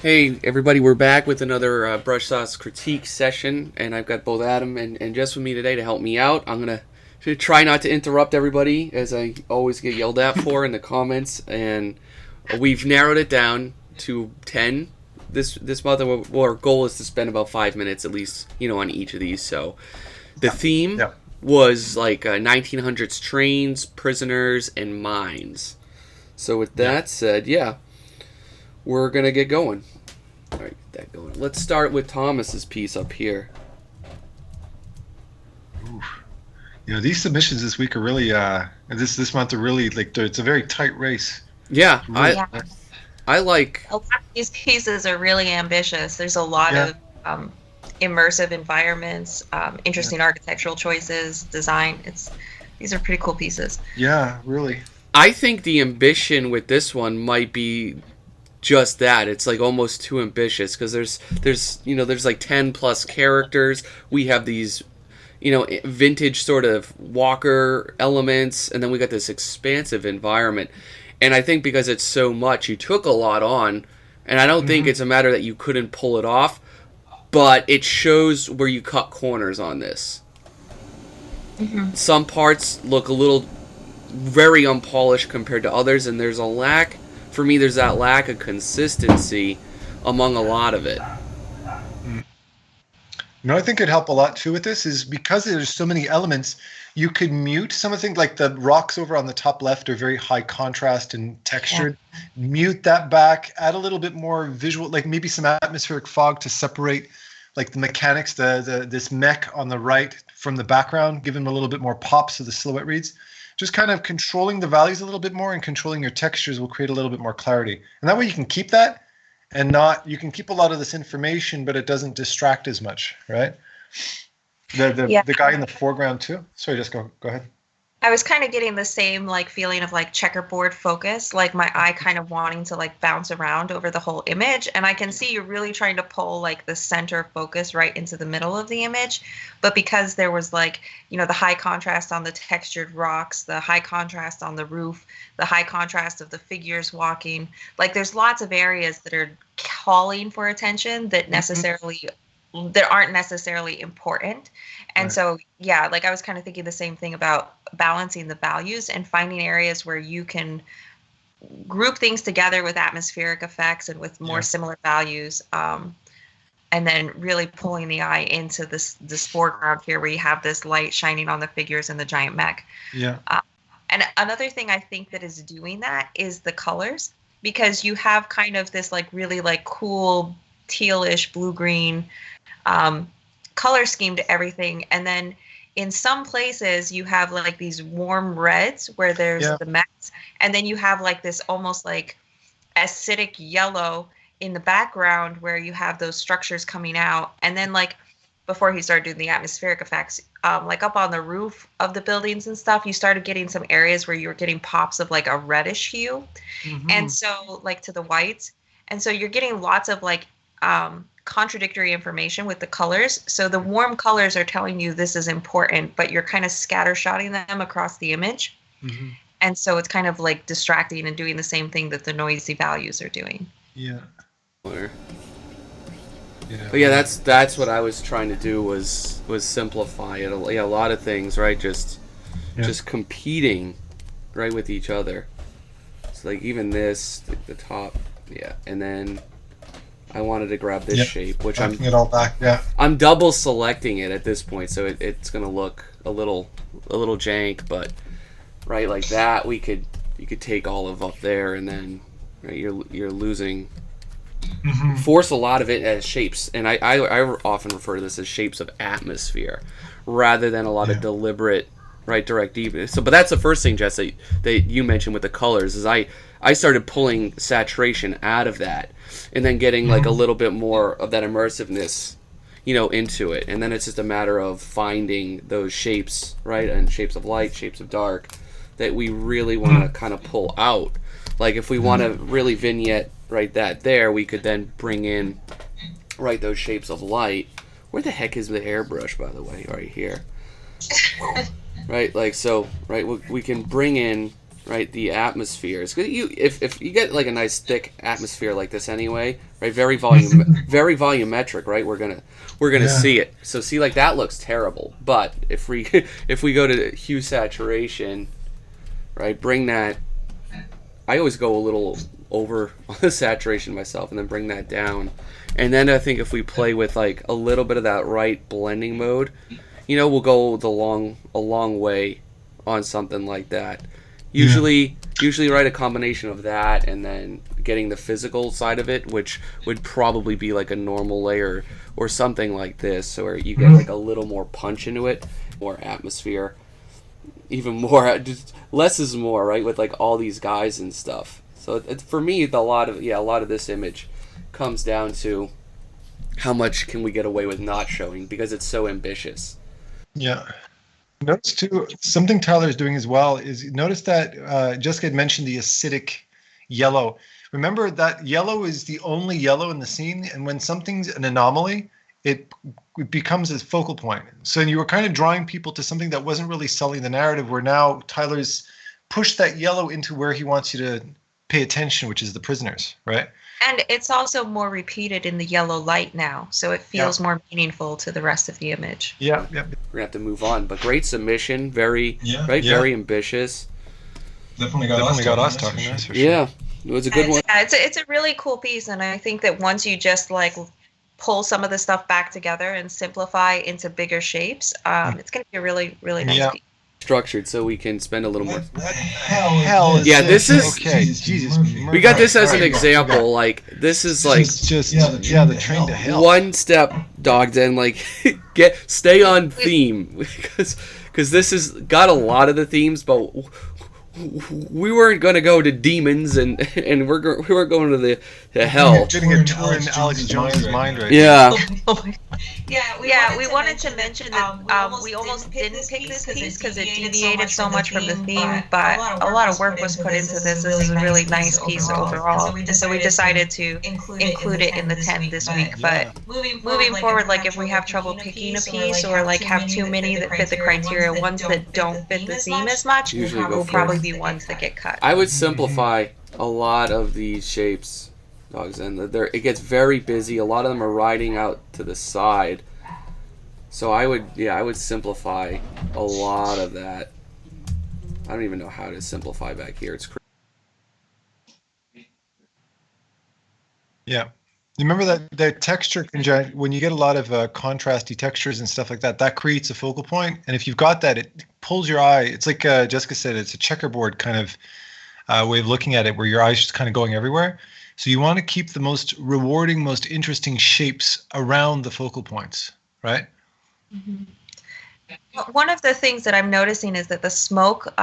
Hey everybody, we're back with another brush sauce critique session, and I've got both Adam and Jess with me today to help me out. I'm gonna try not to interrupt everybody, as I always get yelled at for in the comments, and we've narrowed it down to 10 this month. Our goal is to spend about 5 minutes at least, on each of these. So the theme Yeah. was like 1900s trains, prisoners, and mines. So with Yeah. that said, yeah, we're gonna get going. All right, get that going. Let's start with Thomas's piece up here. Oof. These submissions this week are really this month are really like it's a very tight race. Yeah, Really, Yeah, I like. a lot of these pieces are really ambitious. There's a lot yeah, of immersive environments, interesting architectural choices, design. These are pretty cool pieces. yeah, really. I think the ambition with this one might be just that. It's like almost too ambitious because there's like 10 plus characters. We have these vintage sort of Walker elements, and then we got this expansive environment. And I think because it's so much, you took a lot on, and I don't think Hmm. it's a matter that you couldn't pull it off, but it shows where you cut corners on this. Hmm. Some parts look a little very unpolished compared to others, and there's a lack, for me, there's that lack of consistency among a lot of it. I think it'd help a lot too with this is because there's so many elements. You could mute some of the things like the rocks over on the top left are very high contrast and textured. Mute that back, add a little bit more visual, like maybe some atmospheric fog to separate like the mechanics, the this mech on the right from the background, give them a little bit more pop so the silhouette reads. Just kind of controlling the values a little bit more and controlling your textures will create a little bit more clarity. And that way you can keep that and not you can keep a lot of this information, but it doesn't distract as much, right? Yeah, The guy in the foreground too. Sorry, just go ahead. I was kind of getting the same like feeling of like checkerboard focus, like my eye kind of wanting to like bounce around over the whole image. And I can see you're really trying to pull like the center focus right into the middle of the image. But because there was like, the high contrast on the textured rocks, the high contrast on the roof, the high contrast of the figures walking, like there's lots of areas that are calling for attention that aren't necessarily important. And Right. so, yeah, like I was kind of thinking the same thing about balancing the values and finding areas where you can group things together with atmospheric effects and with more Yeah. similar values. And then really pulling the eye into this foreground here where you have this light shining on the figures and the giant mech. Yeah. And another thing I think that is doing that is the colors, because you have kind of this like really like cool tealish blue green color scheme to everything. And then in some places you have like these warm reds where there's Yeah. the mechs, and then you have like this almost like acidic yellow in the background where you have those structures coming out. And then like before he started doing the atmospheric effects, like up on the roof of the buildings and stuff, you started getting some areas where you were getting pops of like a reddish hue. And Mhm. so like to the whites. And so you're getting lots of like contradictory information with the colors. So the warm colors are telling you this is important, but you're kind of scattershotting them across the image. Mhm. And so it's kind of like distracting and doing the same thing that the noisy values are doing. Yeah. But Yeah. yeah, that's what I was trying to do was simplify it. Yeah, a lot of things, right? Yeah. Just competing, right, with each other. So like even this, the top, yeah, and then I wanted to grab this Yeah. shape, which Backing it all back. Yeah. I'm double selecting it at this point, so it's gonna look a little jank, but right like that you could take all of up there, and then right, you're losing Mhm. force a lot of it as shapes, and I often refer to this as shapes of atmosphere rather than a lot of Yeah. deliberate right direct deep. So but that's the first thing, Jess, that you mentioned with the colors is I started pulling saturation out of that and then getting like a little bit more of that immersiveness into it, and then it's just a matter of finding those shapes, right, and shapes of light, shapes of dark that we really want to kind of pull out. Like if we want to really vignette right that there, we could then bring in right those shapes of light. Where the heck is the hairbrush, by the way? Right here. Right, like so, right, we can bring in right, the atmospheres. 'Cause if you get like a nice thick atmosphere like this anyway, right, very volumetric, right, we're gonna see it. So see, like that looks terrible. But if we if we go to hue saturation, right, bring that. I always go a little over on the saturation myself, and then bring that down. And then I think if we play with like a little bit of that right blending mode, we'll go a long way on something like that. Usually right, a combination of that and then getting the physical side of it, which would probably be like a normal layer or something like this, where you get like a little more punch into it, more atmosphere, even more, just less is more, right, with like all these guys and stuff. So for me, a lot of this image comes down to how much can we get away with not showing, because it's so ambitious. Yeah. Notice too, something Tyler's doing as well is notice that Jessica had mentioned the acidic yellow. Remember that yellow is the only yellow in the scene, and when something's an anomaly, it becomes a focal point. So you were kind of drawing people to something that wasn't really selling the narrative, where now Tyler's pushed that yellow into where he wants you to pay attention, which is the prisoners, right? And it's also more repeated in the yellow light now, so it feels more meaningful to the rest of the image. Yeah. We're gonna have to move on, but great submission, very very ambitious. Definitely got us talking. That's for sure. Yeah, it was a good one. Yeah, it's a really cool piece, and I think that once you just like pull some of the stuff back together and simplify into bigger shapes, it's going to be a really, really nice piece. Structured, so we can spend a little more. What hell is this is okay. Jesus, we got this as an example. Like this is like the train to hell. One step, dogged in. Like stay on theme, because this has got a lot of the themes, but we weren't going to go to demons and we were going to the hell. You're getting a tour in Alex Jones's mind right now. We wanted to mention that we almost didn't pick this piece because it deviated so much from the theme, but a lot of work was put into this. This is a really nice piece overall, so we decided to include it in the 10 this week. But moving forward, like if we have trouble picking a piece or like have too many that fit the criteria, ones that don't fit the theme as much, will probably be ones that get cut. I would simplify a lot of these shapes, dogs, and it gets very busy. A lot of them are riding out to the side, so I would simplify a lot of that. I don't even know how to simplify back here. It's crazy. Yeah. You remember that the texture, when you get a lot of contrasty textures and stuff like that, that creates a focal point. And if you've got that, it pulls your eye. It's like Jessica said, it's a checkerboard kind of way of looking at it, where your eye's just kind of going everywhere. So you want to keep the most rewarding, most interesting shapes around the focal points, right? Mm-hmm. One of the things that I'm noticing is that the smoke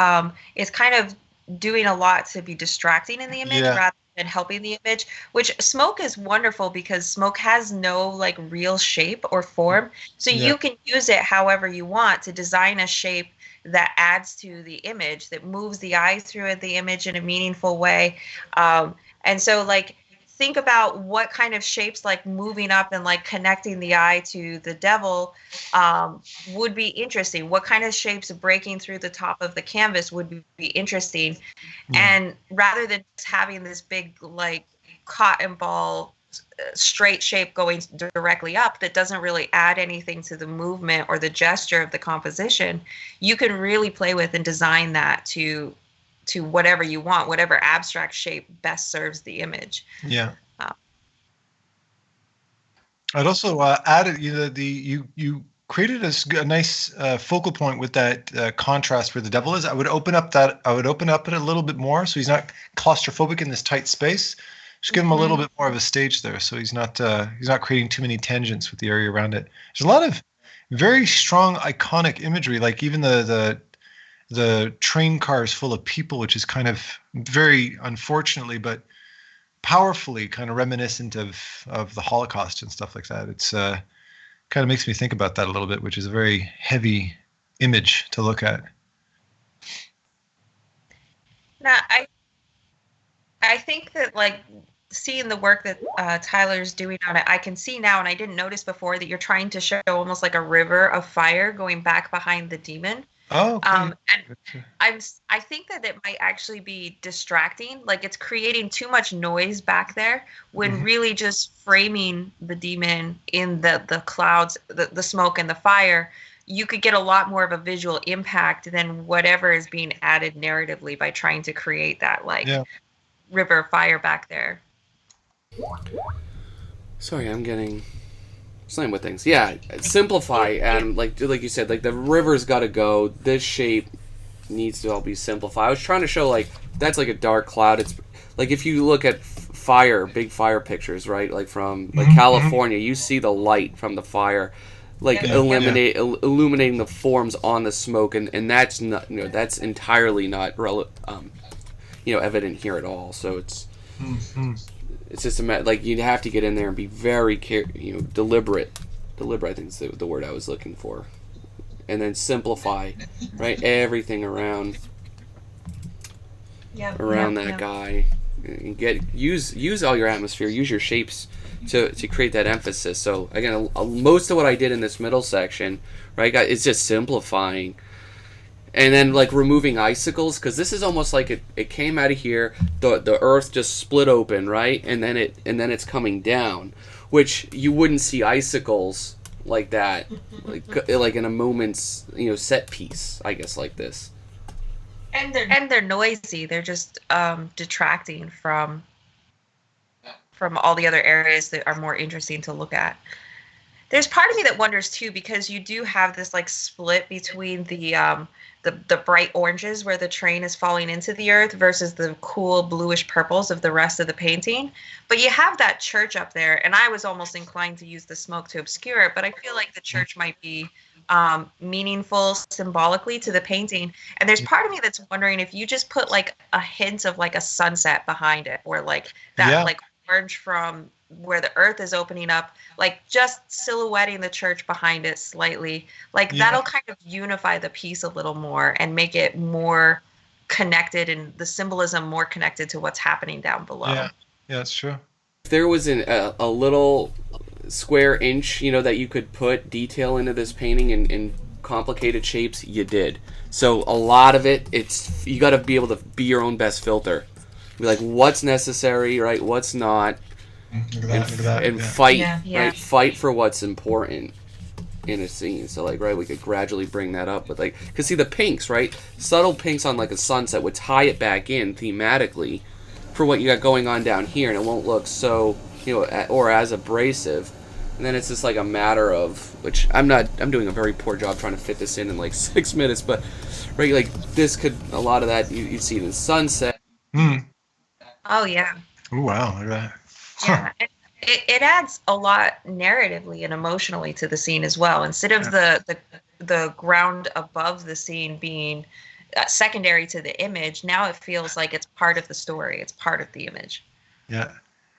is kind of doing a lot to be distracting in the image rather than helping the image, which smoke is wonderful because smoke has no like real shape or form. So you can use it however you want to design a shape that adds to the image, that moves the eye through the image in a meaningful way. And so like think about what kind of shapes like moving up and like connecting the eye to the devil would be interesting. What kind of shapes breaking through the top of the canvas would be interesting. And rather than just having this big like cotton ball straight shape going directly up that doesn't really add anything to the movement or the gesture of the composition, you can really play with and design that to whatever you want, whatever abstract shape best serves the image. Yeah. I'd also added, you created a nice focal point with that contrast where the devil is. I would open up it a little bit more, so he's not claustrophobic in this tight space. Just give him a little bit more of a stage there, so he's not creating too many tangents with the area around it. There's a lot of very strong iconic imagery, like even the train cars full of people, which is kind of very unfortunately but powerfully kind of reminiscent of the Holocaust and stuff like that. It's kind of makes me think about that a little bit, which is a very heavy image to look at. Now, I think that like seeing the work that Tyler's doing on it, I can see now, and I didn't notice before, that you're trying to show almost like a river of fire going back behind the demon. Oh, okay. And Gotcha. I think that it might actually be distracting. Like it's creating too much noise back there when Mhm. really just framing the demon in the clouds, the smoke and the fire, you could get a lot more of a visual impact than whatever is being added narratively by trying to create that like Yeah. river fire back there. Sorry, I'm getting slammed with things. Yeah, simplify, Adam. Like you said, like the river's got to go. This shape needs to all be simplified. I was trying to show like that's like a dark cloud. It's like if you look at fire, big fire pictures, right? Like from like Mhm, California, you see the light from the fire, like Yeah. illuminating the forms on the smoke, and that's not that's entirely not evident here at all. So it's just like you'd have to get in there and be very deliberate. Deliberate, I think is the word I was looking for, and then simplify, right? Everything around that guy, and use all your atmosphere, use your shapes to create that emphasis. So again, most of what I did in this middle section, right, it's just simplifying. And then like removing icicles, because this is almost like it came out of here, the earth just split open, right, and then it's coming down, which you wouldn't see icicles like that, like in a moment's set piece, I guess, like this. And they're noisy. They're just detracting from all the other areas that are more interesting to look at. There's part of me that wonders too, because you do have this like split between the bright oranges where the train is falling into the earth versus the cool bluish purples of the rest of the painting. But you have that church up there, and I was almost inclined to use the smoke to obscure it, but I feel like the church might be meaningful symbolically to the painting. And there's part of me that's wondering if you just put like a hint of like a sunset behind it, or like that like orange from where the earth is opening up, like just silhouetting the church behind it slightly, like that'll kind of unify the piece a little more and make it more connected, and the symbolism more connected to what's happening down below. Yeah, that's true. If there was a little square inch, that you could put detail into this painting in complicated shapes, you did. So a lot of it, you got to be able to be your own best filter. Be like, what's necessary, right? What's not. And fight, right? Fight for what's important in a scene. So like, right, we could gradually bring that up, but like, cause see the pinks, right? Subtle pinks on like a sunset would tie it back in thematically for what you got going on down here, and it won't look so, or as abrasive. And then it's just like a matter of, which I'm doing a very poor job trying to fit this in like 6 minutes, but right, like this could, a lot of that you see it in sunset. Oh yeah. Oh wow, look at that. Yeah, it adds a lot narratively and emotionally to the scene as well. Instead of the ground above the scene being secondary to the image, now it feels like it's part of the story. It's part of the image. Yeah.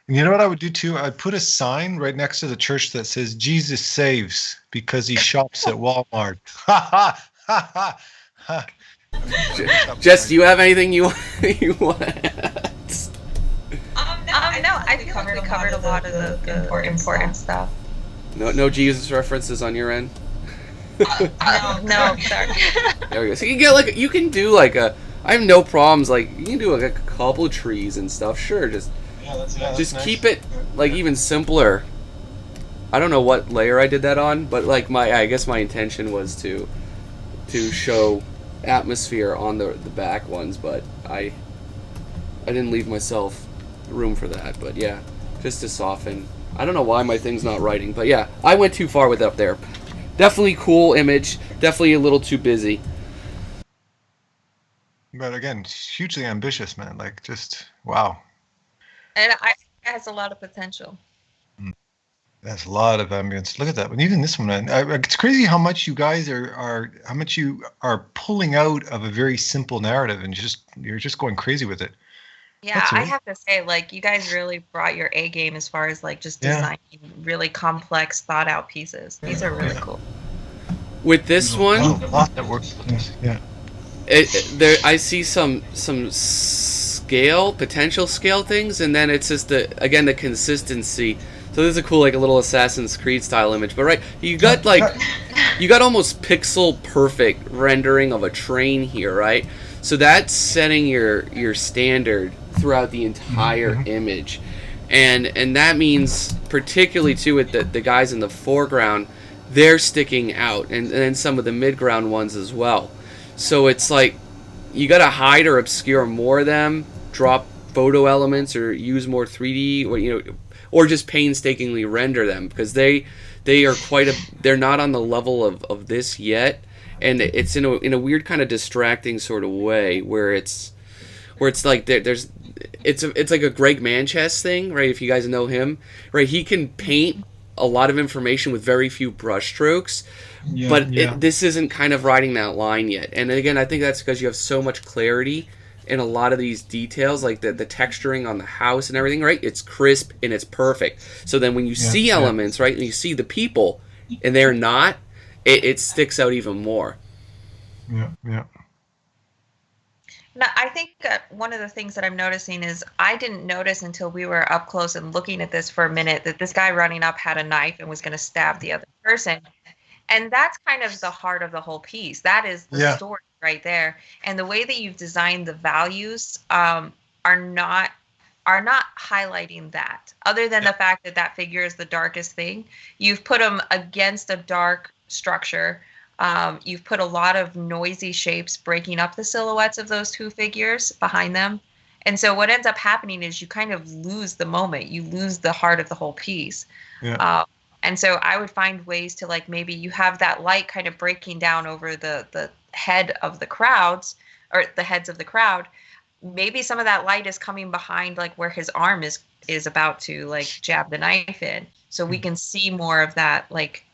And you know what I would do too? I'd put a sign right next to the church that says Jesus saves because he shops at Walmart. Ha ha ha ha. Jess, do you have anything you want to add? No, I feel like we covered a lot of the important stuff. No Jesus references on your end? No, sorry. There we go. So you can do like I have no problems, like you can do like a couple of trees and stuff, sure, just that's keep it like even simpler. I don't know what layer I did that on, but like I guess my intention was to show atmosphere on the back ones, but I didn't leave myself room for that. But yeah, just to soften. I don't know why my thing's not writing, but yeah, I went too far with up there. Definitely cool image, definitely a little too busy. But again, hugely ambitious, man. Like just wow. And it has a lot of potential. That's a lot of ambience. Look at that. And even this one, it's crazy how much you guys how much you are pulling out of a very simple narrative, and you're just going crazy with it. Yeah, I have to say, like, you guys really brought your A game as far as like just designing really complex, thought out pieces. These are really cool. With this one, a lot that works. Yeah. I see some potential scale things, and then it's just the consistency. So this is a cool, like a little Assassin's Creed style image. But right, you got like you got almost pixel perfect rendering of a train here, right? So that's setting your standard throughout the entire image. And that means, particularly too with the guys in the foreground, they're sticking out, and then some of the mid-ground ones as well. So it's like you gotta hide or obscure more of them, drop photo elements, or use more 3D, or or just painstakingly render them, because they are they're not on the level of this yet, and it's in a weird kind of distracting sort of way where it's like it's like a Greg Manchess thing, right? If you guys know him, right, he can paint a lot of information with very few brush strokes, but this isn't kind of riding that line yet. And again, I think that's because you have so much clarity in a lot of these details, like the texturing on the house and everything, right? It's crisp and it's perfect. So then when you see elements, right, and you see the people and they're not, it sticks out even more. Yeah. Now, I think one of the things that I'm noticing is I didn't notice until we were up close and looking at this for a minute that this guy running up had a knife and was going to stab the other person. And that's kind of the heart of the whole piece. That is the story right there. And the way that you've designed the values are not highlighting that. Other than the fact that that figure is the darkest thing, you've put them against a dark structure. You've put a lot of noisy shapes breaking up the silhouettes of those two figures behind them. And so what ends up happening is you kind of lose the moment. You lose the heart of the whole piece. And so I would find ways to, like, maybe you have that light kind of breaking down over the head of the crowds, or the heads of the crowd. Maybe some of that light is coming behind, like where his arm is about to like jab the knife in. So we can see more of that like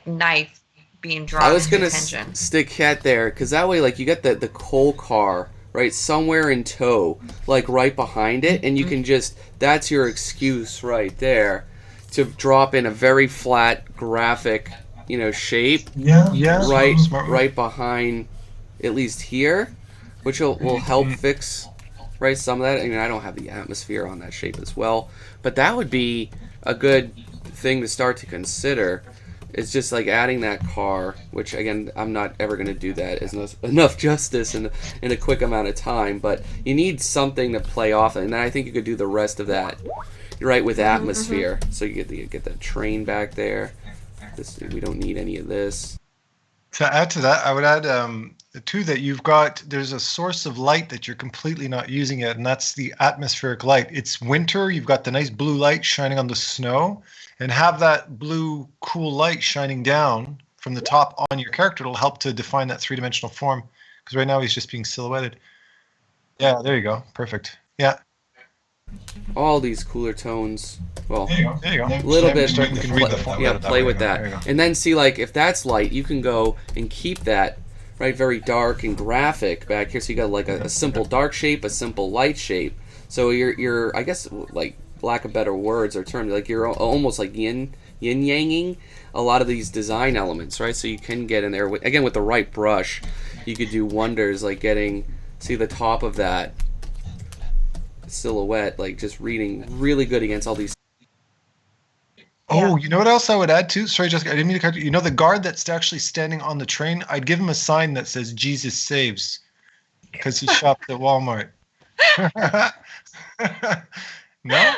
knife being drawn. I was gonna stick Cat there, because that way, like, you get the coal car right somewhere in tow, like right behind it, and you can just, that's your excuse right there to drop in a very flat graphic, shape. Right behind, at least here, which will help fix some of that. I mean, I don't have the atmosphere on that shape as well, but that would be a good thing to start to consider. It's just like adding that car, which again, I'm not ever going to do that as enough justice in a quick amount of time, but you need something to play off, and then I think you could do the rest of that, right, with atmosphere. So you get that train back there. We don't need any of this. To add to that, I would add too that there's a source of light that you're completely not using yet, and that's the atmospheric light. It's winter, you've got the nice blue light shining on the snow, and have that blue cool light shining down from the top on your character. It'll help to define that three-dimensional form, because right now he's just being silhouetted. Yeah, there you go. Perfect. Yeah. All these cooler tones. Well, there you go. A little bit. You can read the font. Play with that. And then see, like, if that's light, you can go and keep that, right, very dark and graphic back here. So you got like a simple dark shape, a simple light shape. So you're I guess, like, lack of better words or terms, like, you're almost like yin-yanging a lot of these design elements, right? So you can get in there, again, with the right brush, you could do wonders, like see the top of that silhouette, like, just reading really good against all these. Oh, you know what else I would add too? Sorry, Jessica, I didn't mean to cut you. You know, the guard that's actually standing on the train, I'd give him a sign that says Jesus saves, because he shopped at Walmart. No?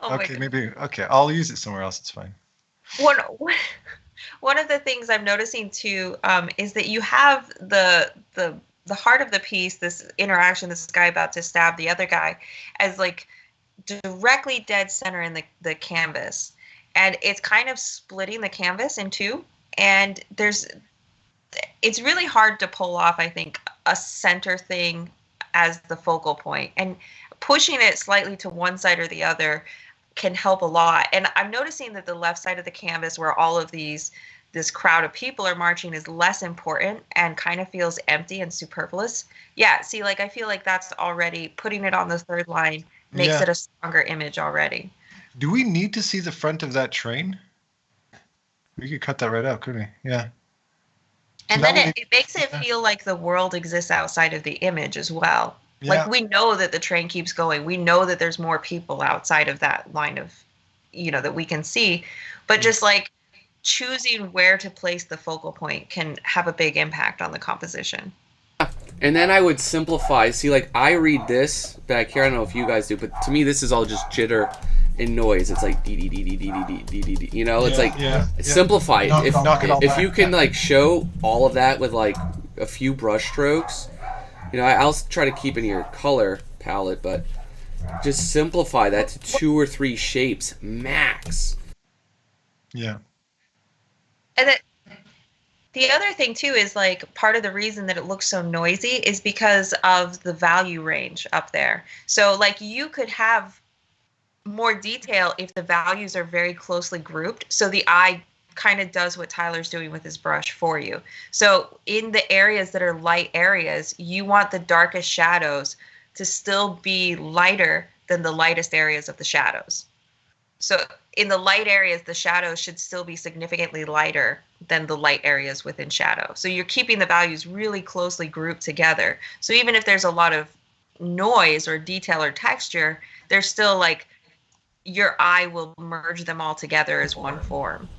Oh, okay, maybe. Okay, I'll use it somewhere else. It's fine. One of the things I'm noticing too is that you have the heart of the piece, this interaction, this guy about to stab the other guy, as like directly dead center in the canvas, and it's kind of splitting the canvas in two. And it's really hard to pull off, I think, a center thing as the focal point, and pushing it slightly to one side or the other can help a lot. And I'm noticing that the left side of the canvas, where all of this crowd of people are marching, is less important and kind of feels empty and superfluous. Yeah, see, like, I feel like that's already putting it on the third line makes it a stronger image already. Do we need to see the front of that train? We could cut that right out, couldn't we? Yeah. And then it makes it feel like the world exists outside of the image as well. Yeah. Like, we know that the train keeps going. We know that there's more people outside of that line of, that we can see. But just choosing where to place the focal point can have a big impact on the composition. And then I would simplify. See, like I read this back here. I don't know if you guys do, but to me, this is all just jitter and noise. It's like dee dee dee dee dee dee dee dee dee. You know, it's like simplify it. If you can like show all of that with like a few brush strokes, you know, I'll try to keep in your color palette, but just simplify that to 2 or 3 shapes max. Yeah. And the other thing too is like part of the reason that it looks so noisy is because of the value range up there. So like you could have more detail if the values are very closely grouped. So the eye kind of does what Tyler's doing with his brush for you. So in the areas that are light areas, you want the darkest shadows to still be lighter than the lightest areas of the shadows. So in the light areas, the shadows should still be significantly lighter than the light areas within shadow. So you're keeping the values really closely grouped together. So even if there's a lot of noise or detail or texture, there's still like your eye will merge them all together as one form.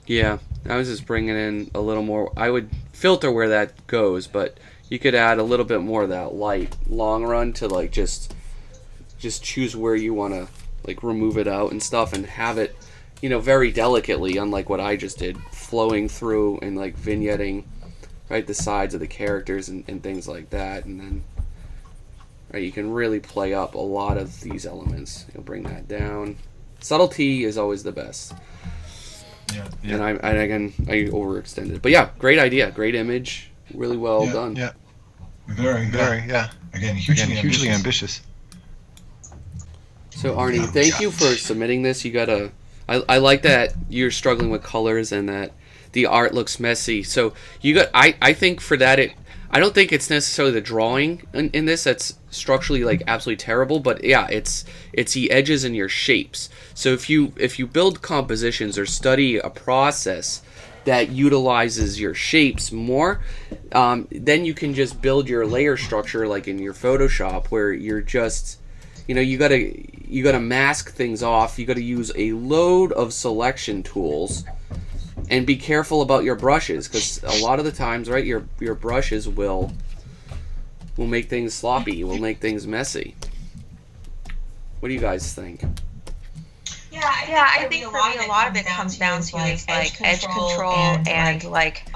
Yeah, I was just bringing in a little more. I would filter where that goes, but you could add a little bit more of that light long run to like just choose where you want to like remove it out and stuff and have it, you know, very delicately, unlike what I just did, flowing through and like vignetting right the sides of the characters and things like that. And then right, you can really play up a lot of these elements. You'll bring that down. Subtlety is always the best. Yeah. And I overextended. But yeah, great idea, great image, really well done. Yeah. Very, Yeah. Again, hugely ambitious. So Arnie, thank you for submitting this. You gotta, I like that you're struggling with colors and that the art looks messy. So you got, I think for that I don't think it's necessarily the drawing in this that's structurally like absolutely terrible, but yeah, it's the edges and your shapes. So if you build compositions or study a process that utilizes your shapes more, then you can just build your layer structure like in your Photoshop where you're just, you know, you gotta mask things off. You gotta use a load of selection tools, and be careful about your brushes because a lot of the times, right, your brushes will make things sloppy. Will make things messy. What do you guys think? Yeah, I think for me a lot of it comes down to is like edge control and like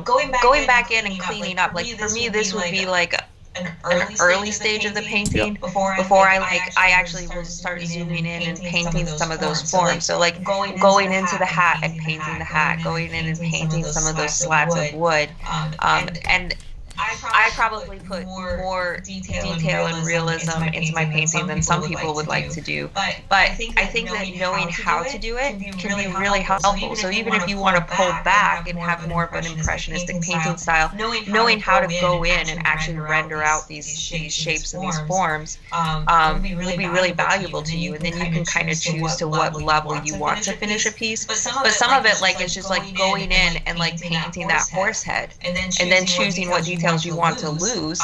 going back in and cleaning up. Like for me, this would be like an early stage of the painting before I actually will start zooming in and painting some of those forms. So like going into the hat and painting the hat, going in and painting some of those slabs of wood, and I probably put more detail and realism into my painting than some people would like to do. But I think that knowing how to do it can be really helpful. So even if you want to pull back and have more of an impressionistic painting style, knowing how to go in and actually render out these shapes and these forms will be really valuable to you. And then you can kind of choose to what level you want to finish a piece. But some of it like is just like going in and like painting that horse head and then choosing what details you want to lose,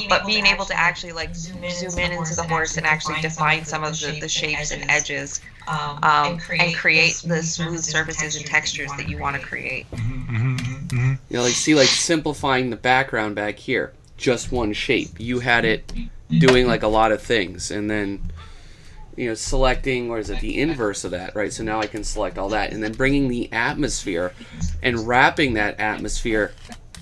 but being able to actually like zoom in into the horse and actually define some of the shapes and edges, and create the smooth surfaces and textures that you want to create. You know, like see, like simplifying the background back here, just one shape. You had it doing like a lot of things, and then you know, selecting, or is it the inverse of that, right? So now I can select all that, and then bringing the atmosphere and wrapping that atmosphere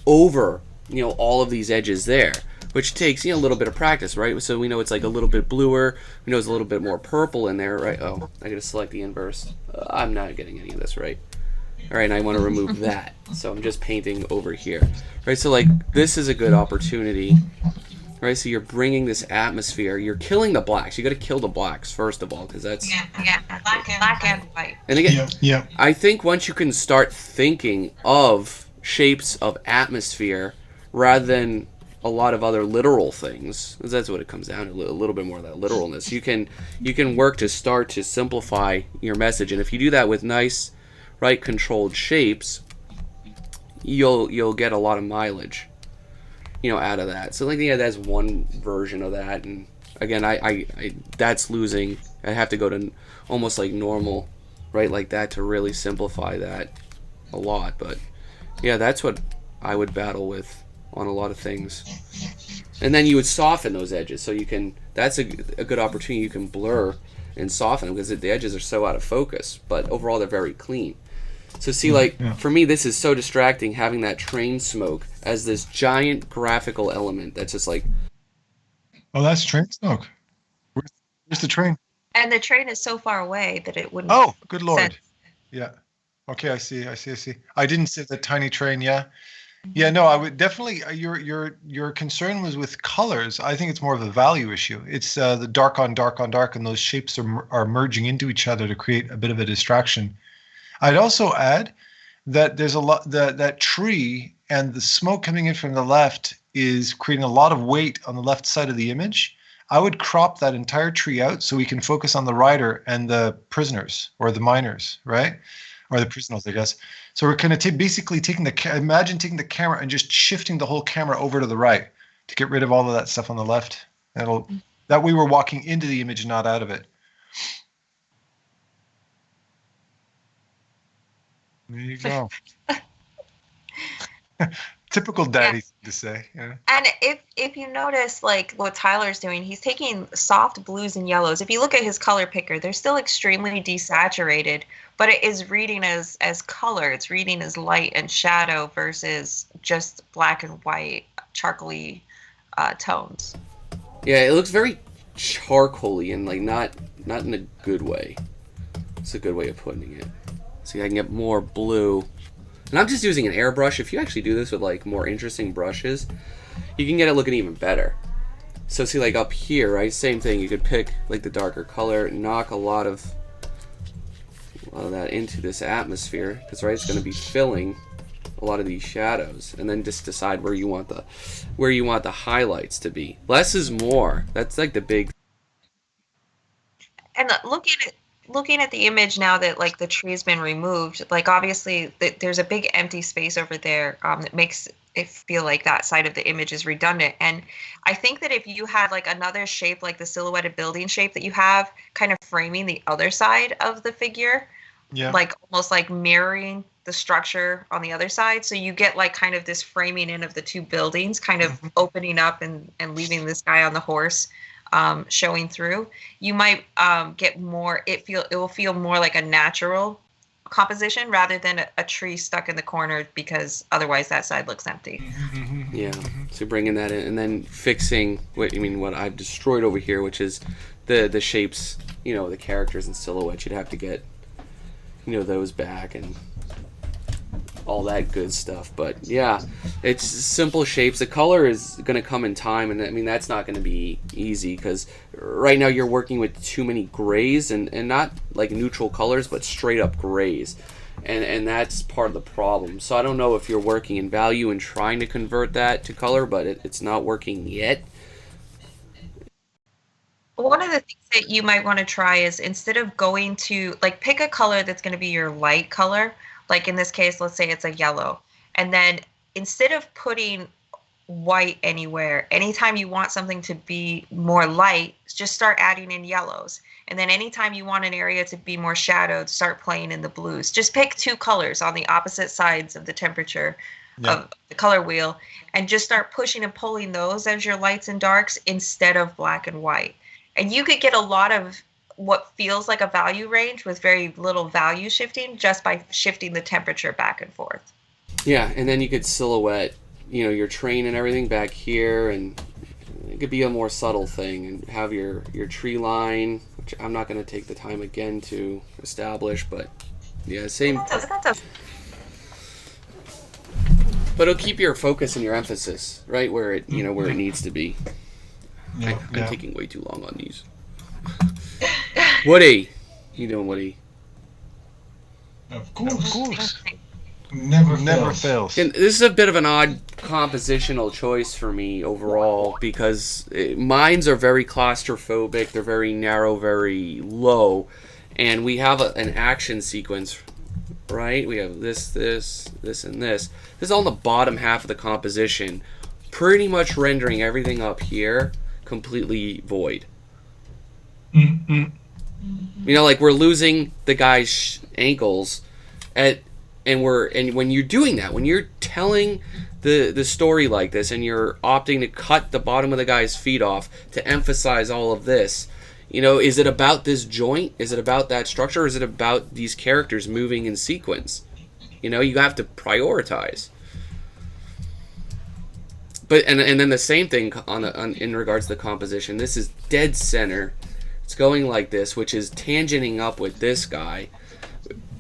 over, you know, all of these edges there, which takes, you know, a little bit of practice, right? So we know it's like a little bit bluer, we know it's a little bit more purple in there, right? Oh, I gotta select the inverse. I'm not getting any of this right. All right, and I want to remove that, so I'm just painting over here, right? So like this is a good opportunity, right? So you're bringing this atmosphere, you're killing the blacks. You got to kill the blacks first of all, because that's black and white. And again, I think once you can start thinking of shapes of atmosphere rather than a lot of other literal things, 'cause that's what it comes down to, a little bit more of that literalness. You can work to start to simplify your message, and if you do that with nice, right, controlled shapes, you'll get a lot of mileage, you know, out of that. So like, yeah, that's one version of that, and again, I that's losing. I have to go to almost like normal right like that to really simplify that a lot. But yeah, that's what I would battle with on a lot of things. And then you would soften those edges, so you can. That's a good opportunity. You can blur and soften them because the edges are so out of focus. But overall, they're very clean. So see, for me, this is so distracting having that train smoke as this giant graphical element that's just like. Oh, that's train smoke. Where's the train? And the train is so far away that it wouldn't. Oh, good lord. sense. Yeah. Okay, I see. I didn't see the tiny train. Yeah. Yeah, no, I would definitely. Your concern was with colors. I think it's more of a value issue. It's the dark on dark on dark, and those shapes are merging into each other to create a bit of a distraction. I'd also add that there's a lot that tree and the smoke coming in from the left is creating a lot of weight on the left side of the image. I would crop that entire tree out so we can focus on the rider and the prisoners or the miners, right? Or the prisoners, I guess. So we're kind of basically taking imagine taking the camera and just shifting the whole camera over to the right to get rid of all of that stuff on the left. That way we're walking into the image, not out of it. There you go. Typical daddy thing to say. Yeah. And if you notice, like what Tyler's doing, he's taking soft blues and yellows. If you look at his color picker, they're still extremely desaturated, but it is reading as color. It's reading as light and shadow versus just black and white, charcoaly tones. Yeah, it looks very charcoaly and like not in a good way. It's a good way of putting it. See, I can get more blue. And I'm just using an airbrush. If you actually do this with like more interesting brushes, you can get it looking even better. So see, like up here, right? Same thing. You could pick like the darker color, knock a lot of that into this atmosphere, because right, it's going to be filling a lot of these shadows, and then just decide where you want the highlights to be. Less is more. That's like the big. And looking at the image now that like the tree's been removed, like obviously there's a big empty space over there that makes it feel like that side of the image is redundant. And I think that if you had like another shape, like the silhouetted building shape that you have, kind of framing the other side of the figure, like almost like mirroring the structure on the other side, so you get like kind of this framing in of the two buildings, kind of opening up and leaving this guy on the horse showing through, you might get more. It will feel more like a natural composition rather than a tree stuck in the corner, because otherwise that side looks empty. Yeah. So bringing that in and then fixing what I've destroyed over here, which is the shapes, the characters and silhouettes. You'd have to get those back and all that good stuff. But yeah, it's simple shapes. The color is going to come in time, and that's not going to be easy, because right now you're working with too many grays and not like neutral colors, but straight up grays, and that's part of the problem. So I don't know if you're working in value and trying to convert that to color, but it's not working yet. One of the things that you might want to try is, instead of going to like pick a color that's going to be your light color. Like in this case, let's say it's a yellow. And then instead of putting white anywhere, anytime you want something to be more light, just start adding in yellows. And then anytime you want an area to be more shadowed, start playing in the blues. Just pick two colors on the opposite sides of the temperature of the color wheel, and just start pushing and pulling those as your lights and darks instead of black and white. And you could get a lot of what feels like a value range with very little value shifting just by shifting the temperature back and forth. Yeah, and then you could silhouette, your train and everything back here, and it could be a more subtle thing, and have your tree line, which I'm not going to take the time again to establish, but yeah, same. But it'll keep your focus and your emphasis right where it, where it needs to be. I'm taking way too long on these. Woody, you doing, Woody? Of course. Never fails. And this is a bit of an odd compositional choice for me overall, because mines are very claustrophobic. They're very narrow, very low, and we have an action sequence, right? We have this, and this. This is all in the bottom half of the composition, pretty much rendering everything up here completely void. You know, like we're losing the guy's ankles, and when you're doing that, when you're telling the story like this, and you're opting to cut the bottom of the guy's feet off to emphasize all of this, you know, is it about this joint? Is it about that structure? Or is it about these characters moving in sequence? You know, you have to prioritize. But and then the same thing in regards to the composition. This is dead center. It's going like this, which is tangenting up with this guy,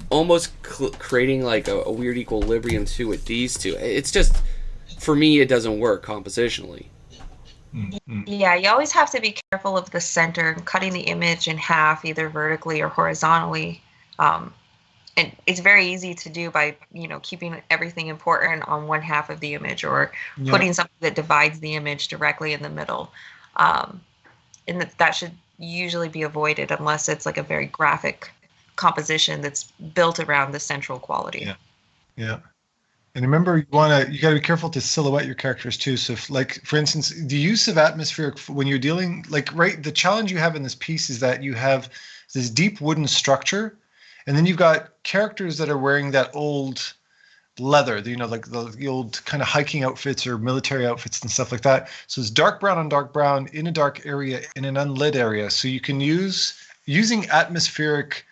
almost creating like a weird equilibrium too with these two. It's just, for me, it doesn't work compositionally. Yeah, you always have to be careful of the center, cutting the image in half, either vertically or horizontally. And it's very easy to do by, you know, keeping everything important on one half of the image, or putting something that divides the image directly in the middle. And that should usually be avoided unless it's like a very graphic composition that's built around the central quality. Yeah. And remember, you got to be careful to silhouette your characters too. So if, like, for instance, the use of atmospheric, when you're dealing, like, right, the challenge you have in this piece is that you have this deep wooden structure, and then you've got characters that are wearing that old leather, you know, like the old kind of hiking outfits or military outfits and stuff like that. So it's dark brown on dark brown in a dark area, in an unlit area. So you can using atmospheric,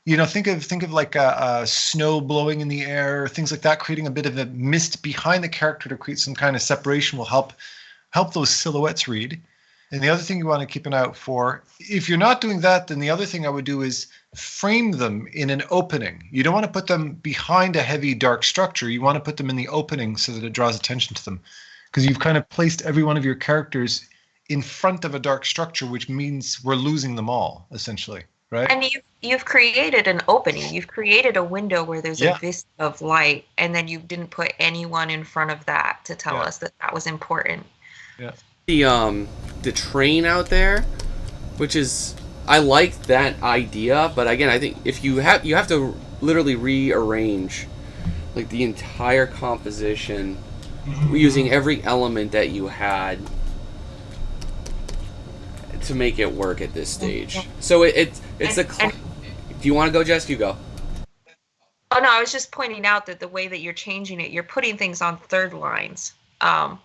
you know, think of like a snow blowing in the air, things like that, creating a bit of a mist behind the character to create some kind of separation will help those silhouettes read. And the other thing you want to keep an eye out for, if you're not doing that, then the other thing I would do is frame them in an opening. You don't want to put them behind a heavy dark structure. You want to put them in the opening so that it draws attention to them, because you've kind of placed every one of your characters in front of a dark structure, which means we're losing them all, essentially. Right. And you've created an opening. You've created a window where there's a vista of light, and then you didn't put anyone in front of that to tell us that was important. Yeah. The train out there, which is, I like that idea, but again, I think if you have to literally rearrange like the entire composition using every element that you had to make it work at this stage. So it's do you want to go, Jess? You go. Oh no, I was just pointing out that the way that you're changing it, you're putting things on third lines,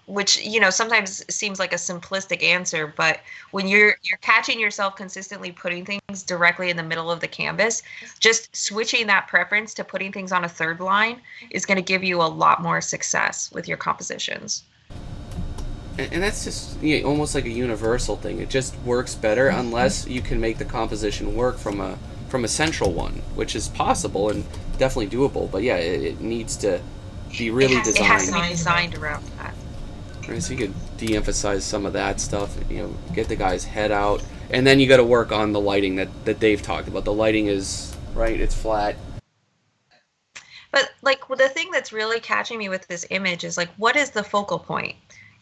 which, you know, sometimes seems like a simplistic answer, but when you're catching yourself consistently putting things directly in the middle of the canvas, just switching that preference to putting things on a third line is going to give you a lot more success with your compositions. And that's just, you know, almost like a universal thing. It just works better unless you can make the composition work from a central one, which is possible and definitely doable. But yeah, it needs to be really designed. It has to be designed around that. Right, so you could de-emphasize some of that stuff. You know, get the guy's head out, and then you got to work on the lighting that Dave talked about. The lighting is right; it's flat. But like the thing that's really catching me with this image is like, what is the focal point?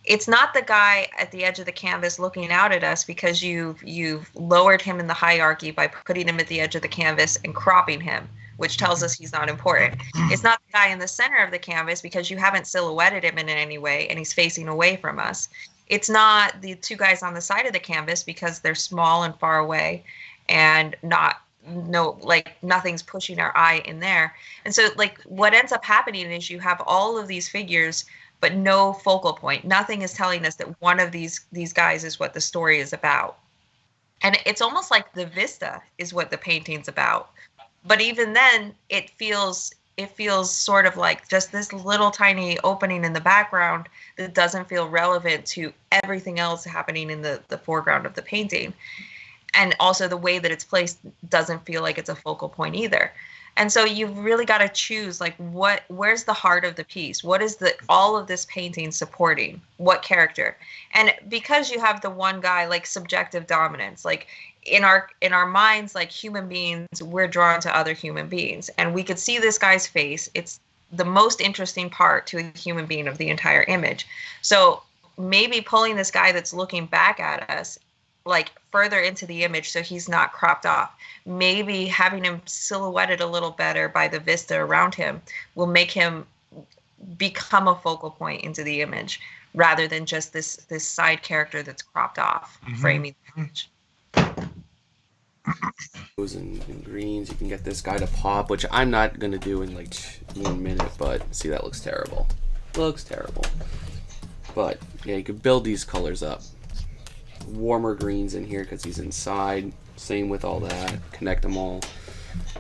It's not the guy at the edge of the canvas looking out at us because you've lowered him in the hierarchy by putting him at the edge of the canvas and cropping him, which tells us he's not important. It's not the guy in the center of the canvas because you haven't silhouetted him in any way and he's facing away from us. It's not the two guys on the side of the canvas because they're small and far away and nothing's pushing our eye in there. And so like what ends up happening is you have all of these figures but no focal point. Nothing is telling us that one of these guys is what the story is about. And it's almost like the vista is what the painting's about. But even then, it feels sort of like just this little tiny opening in the background that doesn't feel relevant to everything else happening in the foreground of the painting. And also the way that it's placed doesn't feel like it's a focal point either. And so you've really got to choose like where's the heart of the piece? What is all of this painting supporting? What character? And because you have the one guy, like subjective dominance, like in our minds, like human beings, we're drawn to other human beings, and we could see this guy's face. It's the most interesting part to a human being of the entire image. So maybe pulling this guy that's looking back at us like further into the image so he's not cropped off. Maybe having him silhouetted a little better by the vista around him will make him become a focal point into the image rather than just this side character that's cropped off, framing the image. and greens. You can get this guy to pop, which I'm not gonna do in like 1 minute. But see, that looks terrible. Looks terrible. But yeah, you could build these colors up. Warmer greens in here because he's inside. Same with all that. Connect them all,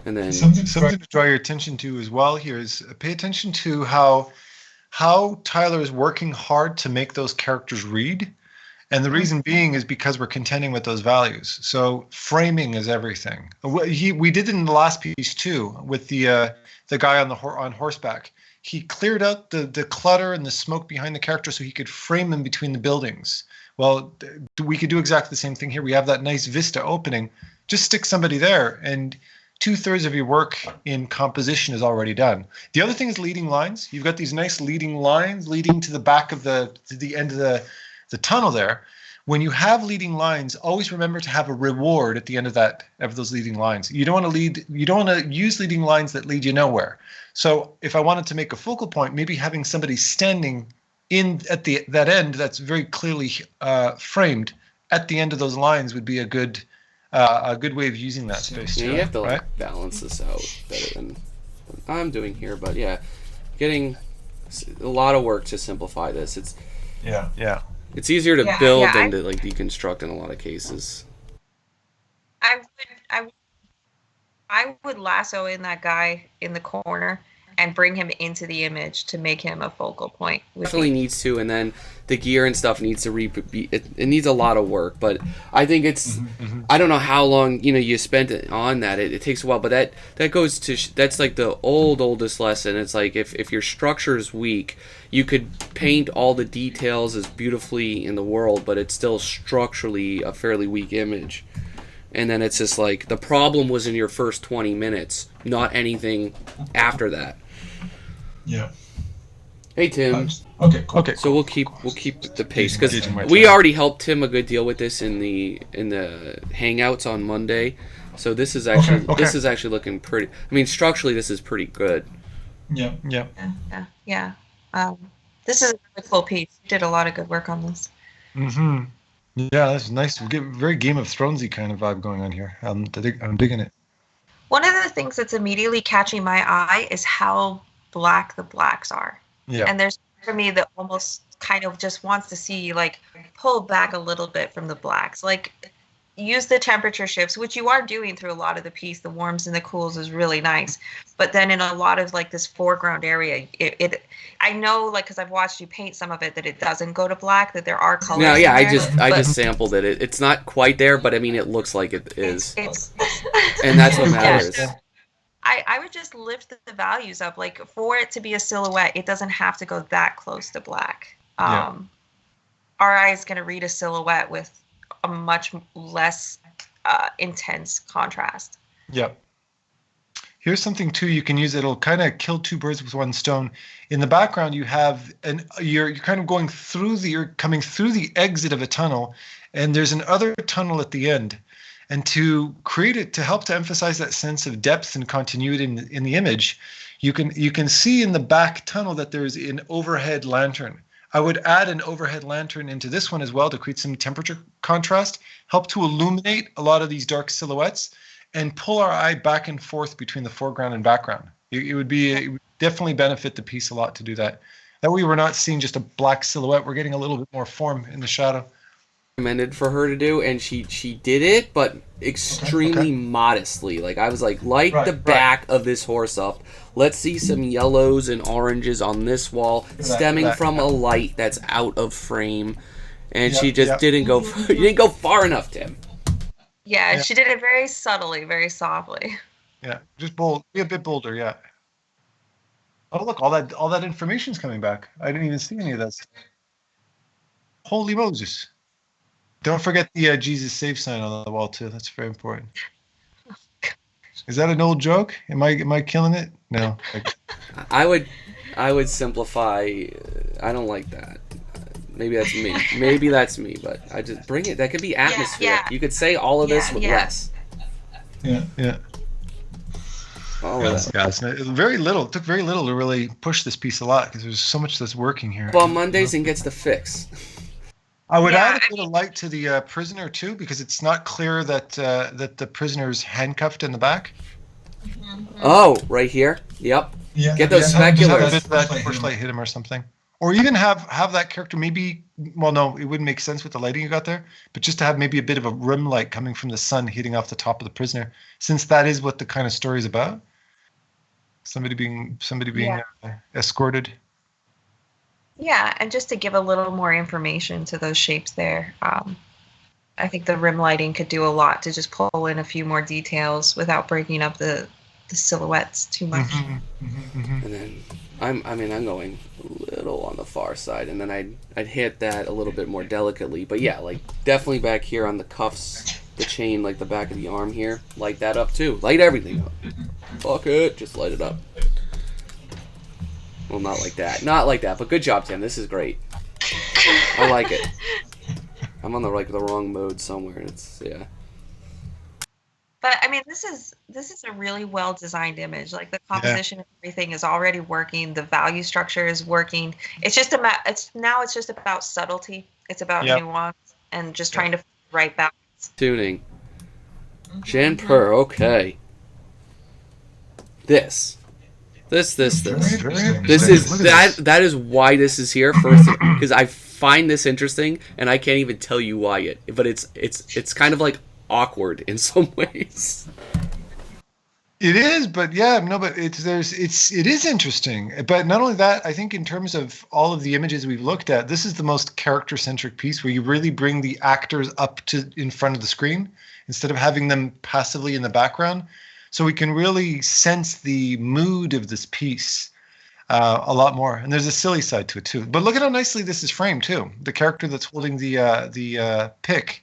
and then Something to draw your attention to as well here is pay attention to how Tyler is working hard to make those characters read. And the reason being is because we're contending with those values. So framing is everything. We did it in the last piece too with the guy on horseback. He cleared out the clutter and the smoke behind the character so he could frame them between the buildings. Well, we could do exactly the same thing here. We have that nice vista opening. Just stick somebody there, and 2/3 of your work in composition is already done. The other thing is leading lines. You've got these nice leading lines leading to the back of to the end of the tunnel there. When you have leading lines, always remember to have a reward at the end of those leading lines. You don't want to use leading lines that lead you nowhere. So if I wanted to make a focal point, maybe having somebody standing in at that end that's very clearly framed at the end of those lines would be a good way of using that space. Yeah, too, you have to right? balance this out better than I'm doing here. But yeah, getting a lot of work to simplify this. Yeah. It's easier to build than to like deconstruct in a lot of cases. I would lasso in that guy in the corner and bring him into the image to make him a focal point. Definitely needs to, and then the gear and stuff needs to it needs a lot of work. But I think it's I don't know how long you spent on that. It takes a while, but that goes to that's like the oldest lesson. It's like if your structure is weak, you could paint all the details as beautifully in the world, but it's still structurally a fairly weak image. And then it's just like the problem was in your first 20 minutes, not anything after that. Yeah. Hey Tim. Okay. Cool. Okay. So we'll keep the pace because Gauging my we time. already helped Tim a good deal with this in the hangouts on Monday. So this is actually Okay. this is actually looking pretty. I mean, structurally this is pretty good. Yeah. Yeah. This is a really cool piece. You did a lot of good work on this. Mm-hmm. Yeah, that's nice. We get very Game of Thronesy kind of vibe going on here. I'm digging it. One of the things that's immediately catching my eye is how black the blacks are. Yeah. And there's for me that almost kind of just wants to see like pull back a little bit from the blacks. Like use the temperature shifts, which you are doing through a lot of the piece. The warms and the cools is really nice. But then in a lot of like this foreground area, it I know like because I've watched you paint some of it that it doesn't go to black, that there are colors. No, yeah, in I there, just sampled it. It's not quite there, but I mean it looks like it is, it's and that's what matters. Yeah. I would just lift the values up. Like for it to be a silhouette, it doesn't have to go that close to black. Our eye is going to read a silhouette with a much less intense contrast. Yep. Here's something too you can use. It'll kind of kill two birds with one stone. In the background, you have you're kind of going through you're coming through the exit of a tunnel, and there's another tunnel at the end. And to create it, to help to emphasize that sense of depth and continuity in the image, you can see in the back tunnel that there's an overhead lantern. I would add an overhead lantern into this one as well to create some temperature contrast, help to illuminate a lot of these dark silhouettes, and pull our eye back and forth between the foreground and background. It would definitely benefit the piece a lot to do that. That way we're not seeing just a black silhouette. We're getting a little bit more form in the shadow. Recommended for her to do, and she did it, but extremely modestly. Like I was like, light the back of this horse up. Let's see some yellows and oranges on this wall, stemming from a light that's out of frame. And she just didn't go. You didn't go far enough, Tim. Yeah, she did it very subtly, very softly. Yeah, just bold. Be a bit bolder. Yeah. Oh look, all that information's coming back. I didn't even see any of that stuff. Holy Moses! Don't forget the Jesus save sign on the wall too. That's very important. Is that an old joke? Am I killing it? No. I would simplify. I don't like that. Maybe that's me. Maybe that's me. But I just bring it. That could be atmosphere. Yeah. You could say all of this with less. Yeah. All of that. Guys, very little. It took very little to really push this piece a lot because there's so much that's working here. Well, Mondays and gets the fix. I would Yeah, add a bit of light to the prisoner too, because it's not clear that that the prisoner's handcuffed in the back. Oh, right here. Yep. Yeah. Get those yeah, have- just have speculars. A bit of that torchlight hit him. torchlight hit him or something, or even have that character maybe. Well, no, it wouldn't make sense with the lighting you got there, but just to have maybe a bit of a rim light coming from the sun hitting off the top of the prisoner, since that is what the kind of story is about. Somebody being escorted. Yeah, and just to give a little more information to those shapes there, I think the rim lighting could do a lot to just pull in a few more details without breaking up the silhouettes too much. And then I'm going a little on the far side, and then I'd hit that a little bit more delicately. But yeah, like definitely back here on the cuffs, the chain, like the back of the arm here, light that up too. Light everything up. Fuck it, just light it up. Well, not like that, but good job, Tim. This is great. I like it. I'm on the wrong mode somewhere. It's yeah. But I mean, this is a really well designed image. Like the composition and everything is already working. The value structure is working. It's just it's just about subtlety. It's about nuance and just trying to find the right balance. Tuning. Janper, okay. This is that is why this is here first, because I find this interesting and I can't even tell you why yet. But it's kind of like awkward in some ways. It is, but yeah, no, but it is interesting. But not only that, I think in terms of all of the images we've looked at, this is the most character-centric piece where you really bring the actors up to in front of the screen instead of having them passively in the background. So we can really sense the mood of this piece a lot more. And there's a silly side to it too. But look at how nicely this is framed too. The character that's holding the pick,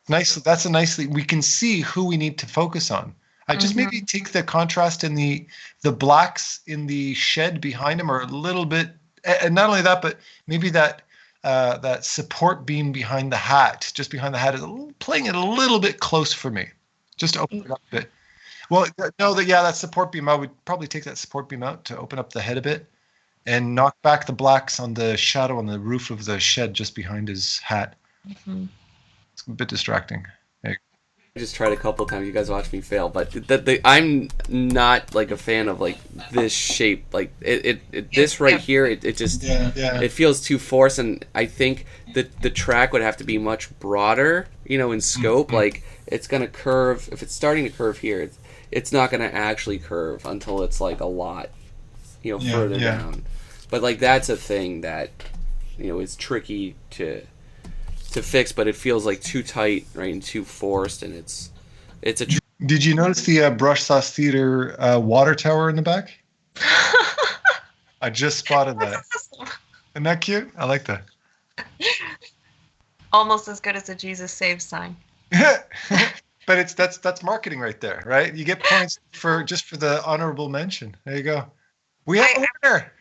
nicely. We can see who we need to focus on. I just maybe take the contrast in the blacks in the shed behind him are a little bit, and not only that, but maybe that that support beam behind the hat, just behind the hat, is playing it a little bit close for me. Just to open it up a bit. Well, no, that support beam, I would probably take that support beam out to open up the head a bit and knock back the blacks on the shadow on the roof of the shed just behind his hat. Mm-hmm. It's a bit distracting. I just tried a couple times. You guys watched me fail, but I'm not like a fan of like this shape. Like this right here, it just it feels too forced, and I think that the track would have to be much broader, in scope. Mm-hmm. Like it's gonna curve. If it's starting to curve here, it's not going to actually curve until it's like a lot, further down. But like that's a thing that, is tricky to fix, but it feels like too tight, right, and too forced, and it's a. Did you notice the Brush Sauce Theater water tower in the back? I just spotted that. Awesome. Isn't that cute? I like that. Almost as good as a Jesus Saves sign. But that's marketing right there, right? You get points for the honorable mention. There you go. We have a winner.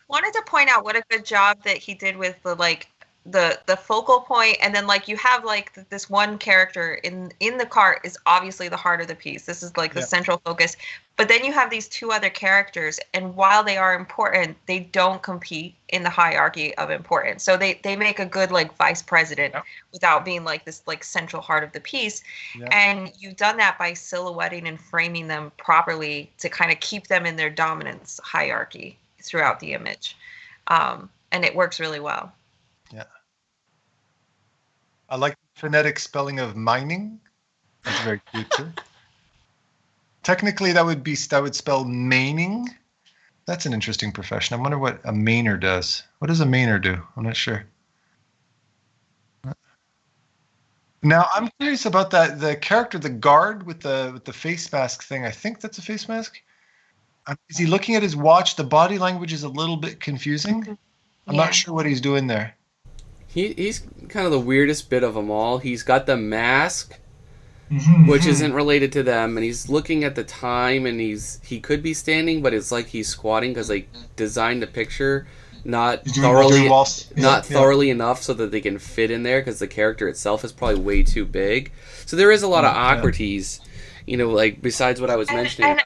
Wanted to point out what a good job that he did with the focal point, and then like you have like this one character in the cart is obviously the heart of the piece. This is like the central focus, but then you have these two other characters, and while they are important, they don't compete in the hierarchy of importance. So they make a good like vice president without being like this like central heart of the piece. And you've done that by silhouetting and framing them properly to kind of keep them in their dominance hierarchy throughout the image, and it works really well. Yeah. I like the phonetic spelling of mining. That's very cute too. Technically, that would spell maining. That's an interesting profession. I wonder what a mainer does. What does a mainer do? I'm not sure. Now, I'm curious about the character, the guard with the face mask thing. I think that's a face mask. Is he looking at his watch? The body language is a little bit confusing. I'm not sure what he's doing there. He's kind of the weirdest bit of them all. He's got the mask, which isn't related to them, and he's looking at the time, and he could be standing, but it's like he's squatting because they designed the picture not thoroughly enough so that they can fit in there, because the character itself is probably way too big. So there is a lot of awkwardities, like besides what I was mentioning. And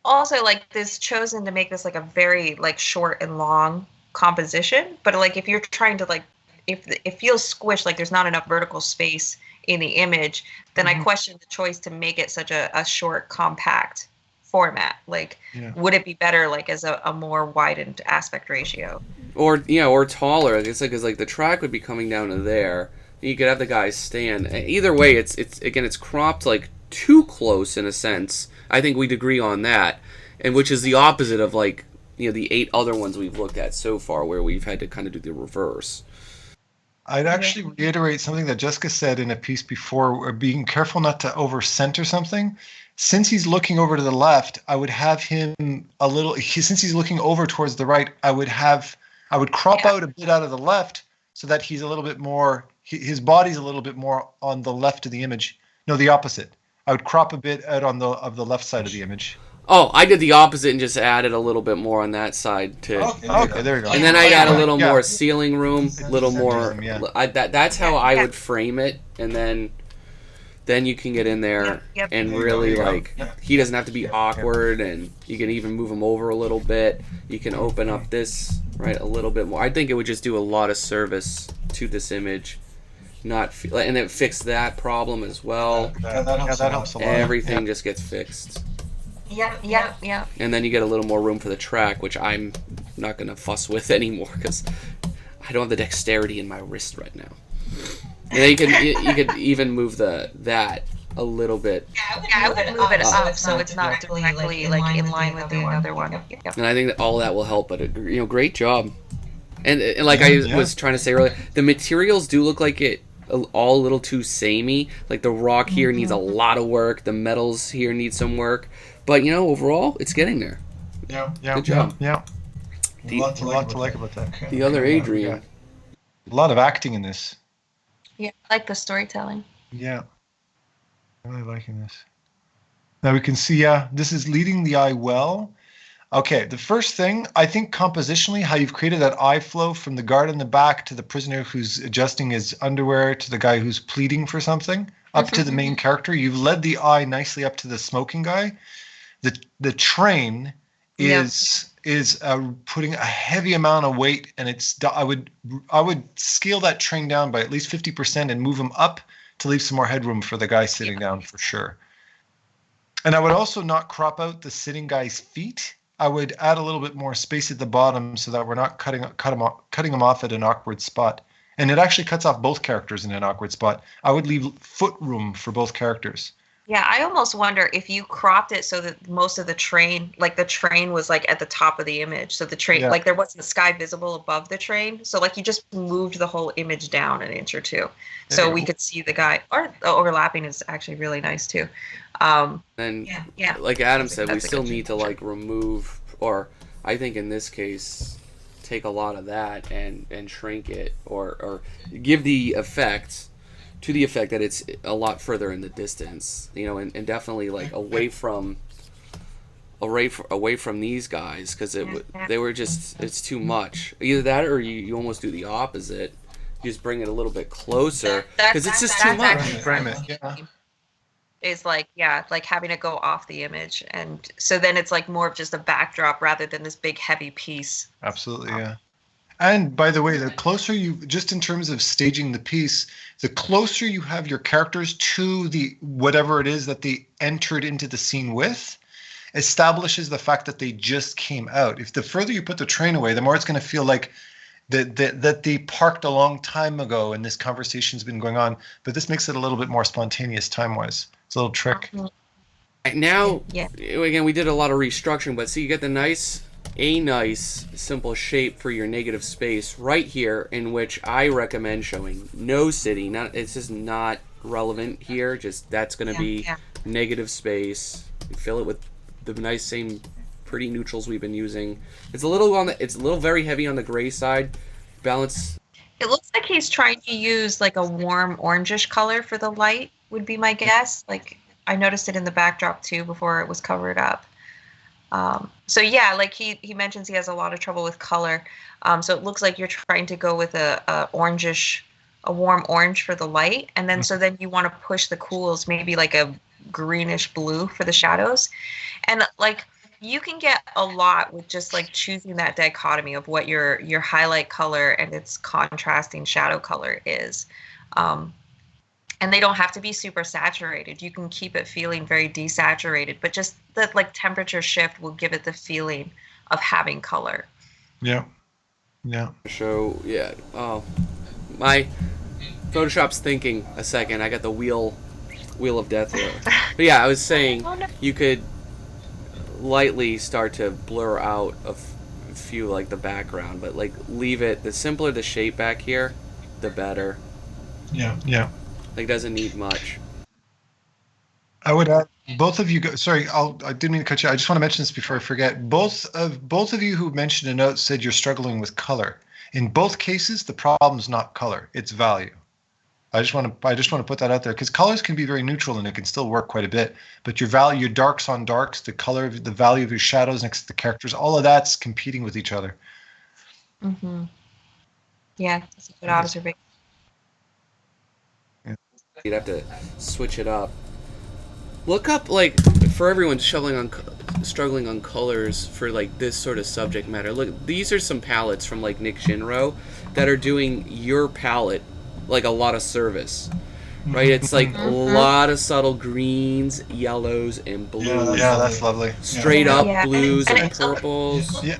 also, like, this chosen to make this like a very like short and long composition, but like if you're trying to like it feels squished, like there's not enough vertical space in the image, then I question the choice to make it such a short, compact format. Like, would it be better like as a more widened aspect ratio? Or taller. It's like the track would be coming down to there. You could have the guys stand. Either way, it's cropped like too close in a sense. I think we'd agree on that, and which is the opposite of like the 8 other ones we've looked at so far, where we've had to kind of do the reverse. I'd actually reiterate something that Jessica said in a piece before, being careful not to over center something. Since he's looking over to the left, I would have him since he's looking over towards the right, I would crop out a bit out of the left so that he's a little bit more, his body's a little bit more on the left of the image. No, the opposite. I would crop a bit out of the left side of the image. Oh, I did the opposite and just added a little bit more on that side too. Okay, there you go. And then I'd add a little more ceiling room, a little more. Yeah. That's how I would frame it, and then you can get in there and really he doesn't have to be awkward, and you can even move him over a little bit. You can open up this a little bit more. I think it would just do a lot of service to this image, and it fixed that problem as well. That helps a lot. Everything just gets fixed. Yeah. And then you get a little more room for the track, which I'm not going to fuss with anymore because I don't have the dexterity in my wrist right now. And then you could even move that a little bit. I would move it up so it's not directly like in line with the other one. Yep. And I think that all that will help. But great job. And like I was trying to say earlier, the materials do look like it all a little too samey. Like the rock here needs a lot of work. The metals here need some work. But overall, it's getting there. Yeah. Good job. Yeah. A lot to like about that. The other Adrian. A lot of acting in this. Yeah, I like the storytelling. Yeah. I'm really liking this. Now we can see, this is leading the eye well. Okay, the first thing, I think compositionally, how you've created that eye flow from the guard in the back to the prisoner who's adjusting his underwear to the guy who's pleading for something, up to the main character. You've led the eye nicely up to the smoking guy. The train is putting a heavy amount of weight, and I would scale that train down by at least 50% and move him up to leave some more headroom for the guy sitting down for sure. And I would also not crop out the sitting guy's feet. I would add a little bit more space at the bottom so that we're not cutting him off at an awkward spot. And it actually cuts off both characters in an awkward spot. I would leave foot room for both characters. Yeah, I almost wonder if you cropped it so that most of the train was like at the top of the image. So the train, like there wasn't the sky visible above the train. So like you just moved the whole image down an inch or two. So we could see the guy, or the overlapping is actually really nice too. And like Adam said, we still need to like remove, or I think in this case, take a lot of that and shrink it or give the effect that it's a lot further in the distance, and definitely like away from these guys, because they were just, it's too much. Either that or you almost do the opposite. You just bring it a little bit closer because it's just too much. Frame it. Is like having to go off the image, and so then it's like more of just a backdrop rather than this big heavy piece. Absolutely, yeah. And by the way, the closer you, just in terms of staging the piece, the closer you have your characters to the whatever it is that they entered into the scene with, establishes the fact that they just came out. If the further you put the train away, the more it's going to feel like that they parked a long time ago and this conversation's been going on. But this makes it a little bit more spontaneous time-wise. It's a little trick. Now, again, we did a lot of restructuring, but see, you get a nice simple shape for your negative space right here, in which I recommend showing no city. It's just not relevant here. Just that's going to be negative space. You fill it with the nice same pretty neutrals we've been using. It's a little very heavy on the gray side. Balance. It looks like he's trying to use like a warm orangish color for the light, would be my guess. Like I noticed it in the backdrop too before it was covered up. So yeah, like he mentions he has a lot of trouble with color. So it looks like you're trying to go with a warm orange for the light, and then so then you want to push the cools maybe like a greenish blue for the shadows. And like you can get a lot with just like choosing that dichotomy of what your highlight color and its contrasting shadow color is. And they don't have to be super saturated. You can keep it feeling very desaturated, but just the like temperature shift will give it the feeling of having color. Yeah. Yeah. Show, yeah. Oh, my Photoshop's thinking a second. I got the wheel of death here. But yeah, I was saying Oh, no. you could lightly start to blur out a few, like the background, but like leave it. The simpler the shape back here, the better. Yeah. Yeah. Like doesn't need much. I would add both of you. Sorry, I didn't mean to cut you. I just want to mention this before I forget. Both of you who mentioned a note said you're struggling with color. In both cases, the problem's not color; it's value. I just want to put that out there because colors can be very neutral and it can still work quite a bit. But your value, your darks on darks, the color, the value of your shadows next to the characters, all of that's competing with each other. Mm-hmm. Yeah, that's a good observation. You'd have to switch it up. Look up, like, for everyone struggling on colors for like this sort of subject matter. Look, these are some palettes from like Nick Shinro that are doing your palette like a lot of service, right? It's like a lot of subtle greens, yellows, and blues. Yeah, that's lovely. Straight up Yeah. blues And and it- purples. Yeah.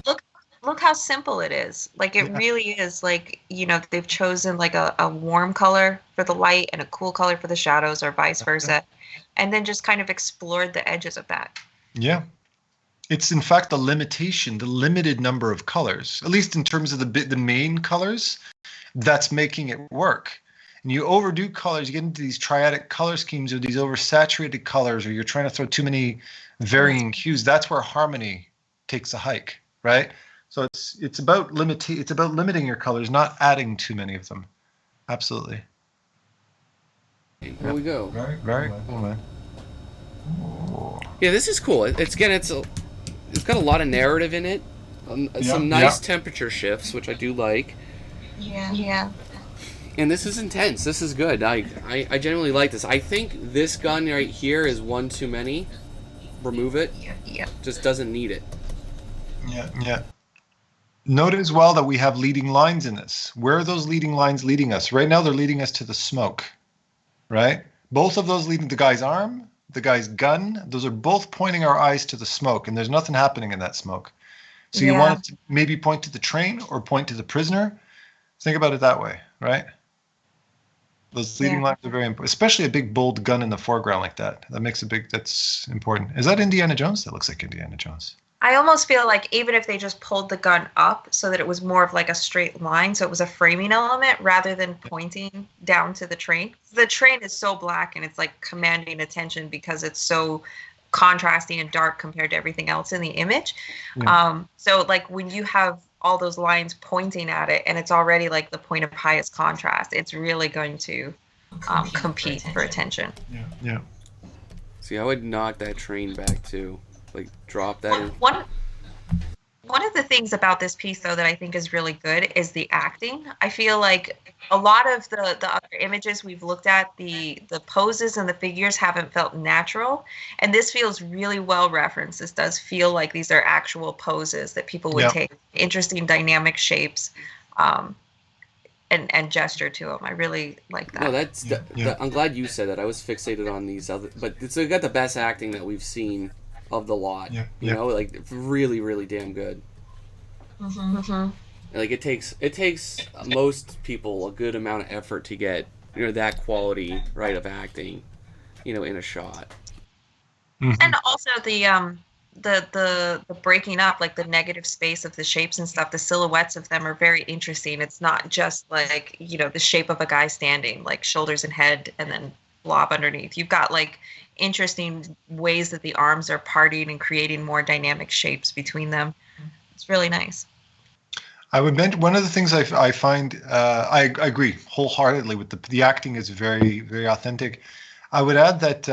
Look how simple it is. Like it Yeah. really is like, they've chosen like a warm color for the light and a cool color for the shadows or vice versa. And then just kind of explored the edges of that. Yeah. It's in fact the limited number of colors, at least in terms of the main colors, that's making it work. And you overdo colors, you get into these triadic color schemes or these oversaturated colors, or you're trying to throw too many varying hues. That's where harmony takes a hike, right? So it's about limiting your colors, not adding too many of them. Absolutely. Here we go. Very cool, man. Yeah, this is cool. It's got a lot of narrative in it. Some nice temperature shifts, which I do like. Yeah. And this is intense. This is good. I genuinely like this. I think this gun right here is one too many. Remove it. Yeah. Just doesn't need it. Yeah. Note as well that we have leading lines in this. Where are those leading lines leading us? Right now they're leading us to the smoke, right? Both of those leading the guy's arm, the guy's gun, those are both pointing our eyes to the smoke, and there's nothing happening in that smoke. So you want it to maybe point to the train or point to the prisoner. Think about it that way, right? Those leading lines are very important, especially a big bold gun in the foreground like that. That's important. Is that Indiana Jones? That looks like Indiana Jones. I almost feel like even if they just pulled the gun up so that it was more of like a straight line, so it was a framing element rather than pointing down to the train. The train is so black and it's like commanding attention because it's so contrasting and dark compared to everything else in the image. Yeah. So like when you have all those lines pointing at it and it's already like the point of highest contrast, it's really going to compete for attention. Yeah. See, I would knock that train back too. Like drop that in. One of the things about this piece, though, that I think is really good is the acting. I feel like a lot of the other images we've looked at, the poses and the figures haven't felt natural. And this feels really well referenced. This does feel like these are actual poses that people would take, interesting dynamic shapes and gesture to them. I really like that. No, that's I'm glad you said that. I was fixated on these other, but it's got the best acting that we've seen of the lot. You know, like really, really damn good. Like it takes most people a good amount of effort to get that quality right of acting, in a shot. And also the breaking up, like the negative space of the shapes and stuff, the silhouettes of them are very interesting. It's not just like, the shape of a guy standing, like shoulders and head and then blob underneath. You've got like interesting ways that the arms are parting and creating more dynamic shapes between them. It's really nice. I would mention one of the things I find, I agree wholeheartedly with the acting is very, very authentic. I would add that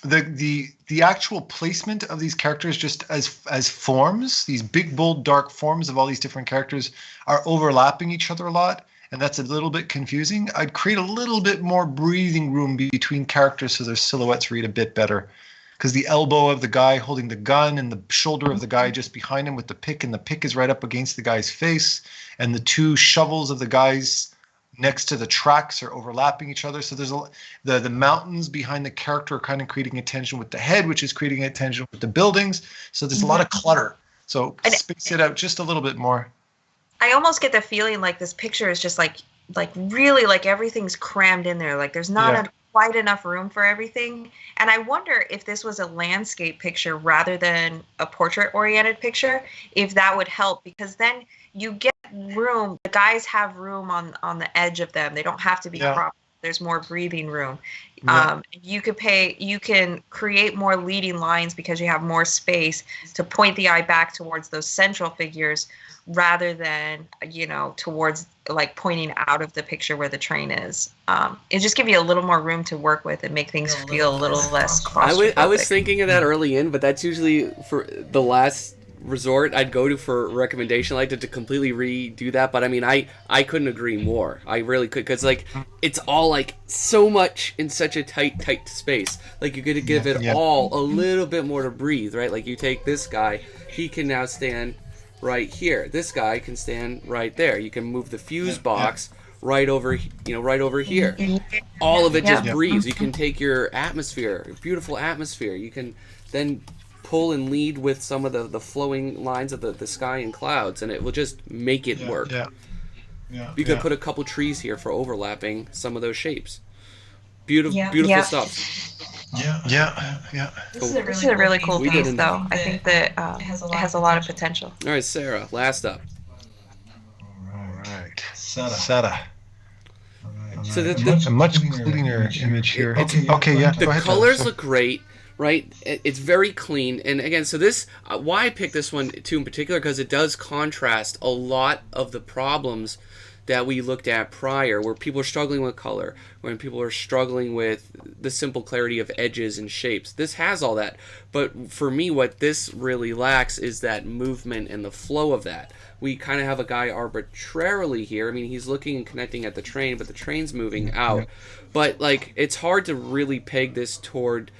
the actual placement of these characters just as forms, these big, bold, dark forms of all these different characters are overlapping each other a lot. And that's a little bit confusing. I'd create a little bit more breathing room between characters so their silhouettes read a bit better. because the elbow of the guy holding the gun and the shoulder of the guy just behind him with the pick, and the pick is right up against the guy's face, and the two shovels of the guys next to the tracks are overlapping each other. So there's the mountains behind the character are kind of creating a tension with the head, which is creating a tension with the buildings. So there's a lot of clutter. So space it out just a little bit more. I almost get the feeling like this picture is just like really like everything's crammed in there. Like there's not quite enough room for everything. And I wonder if this was a landscape picture rather than a portrait oriented picture, if that would help, because then you get room. The guys have room on the edge of them. They don't have to be cropped. There's more breathing room. You can create more leading lines because you have more space to point the eye back towards those central figures rather than, towards like pointing out of the picture where the train is. It just gives you a little more room to work with and make things feel a little less claustrophobic. I was thinking of that early in, but that's usually for the last resort I'd go to for a recommendation like to completely redo that. But I mean, I couldn't agree more. I really could, because like it's all like so much in such a tight space. Like you could give it all a little bit more to breathe, right? Like you take this guy, he can now stand right here. This guy can stand right there. You can move the fuse box right over here. All of it just breathes. You can take your atmosphere, beautiful atmosphere. You can then pull and lead with some of the flowing lines of the sky and clouds, and it will just make it work. You could put a couple trees here for overlapping some of those shapes. Beautiful stuff. This is a really cool piece, though. I think that it has a lot of potential. All right, Sarah, last up. All right. Seta. So a much cleaner image here. The colors look great, right? It's very clean. And again, so this, why I picked this one too in particular, because it does contrast a lot of the problems that we looked at prior, where people are struggling with color, when people are struggling with the simple clarity of edges and shapes. This has all that. But for me, what this really lacks is that movement and the flow of that. We kind of have a guy arbitrarily here. I mean, he's looking and connecting at the train, but the train's moving out. But like, it's hard to really peg this toward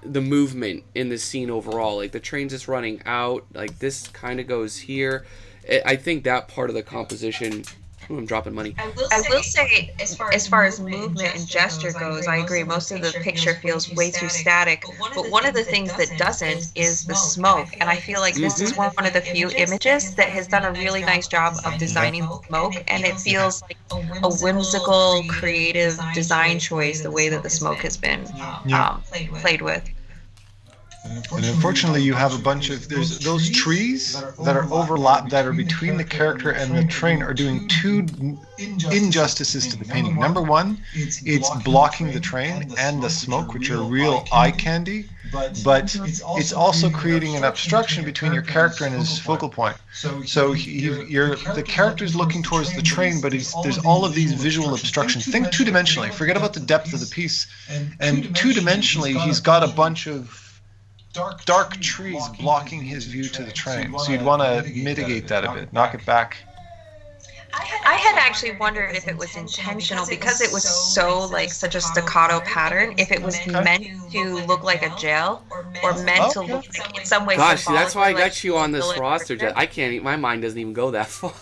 the movement in the scene overall. Like the train's just running out, like this kind of goes here. I think that part of the composition, I'm dropping money. I will say, as far as movement and gesture goes, I agree. Most of the picture feels way too static. But one of the things that doesn't is the smoke. And I feel like this is one of the few images that has done a really nice job of designing smoke. And it feels like a whimsical, creative design choice, the way that the smoke has been played with. And unfortunately, you have a bunch of those trees that are overlapped, that are between the character and the train, are doing two injustices to the painting. Number one, it's blocking the train and the smoke, which are real eye candy. But it's also creating an obstruction between your character and his focal point. So the character's looking towards the train, but there's all of these visual obstructions. Think two-dimensionally. Forget about the depth of the piece. And two-dimensionally, he's got a bunch of dark trees blocking his view to the train. So you'd want to mitigate that a bit, knock it back. I had actually wondered if it was intentional, because it was so like such a staccato pattern, if it was meant to look like a jail or meant to look like in some way. Gosh, that's why I got you on this roster, Jess. I can't. My mind doesn't even go that far.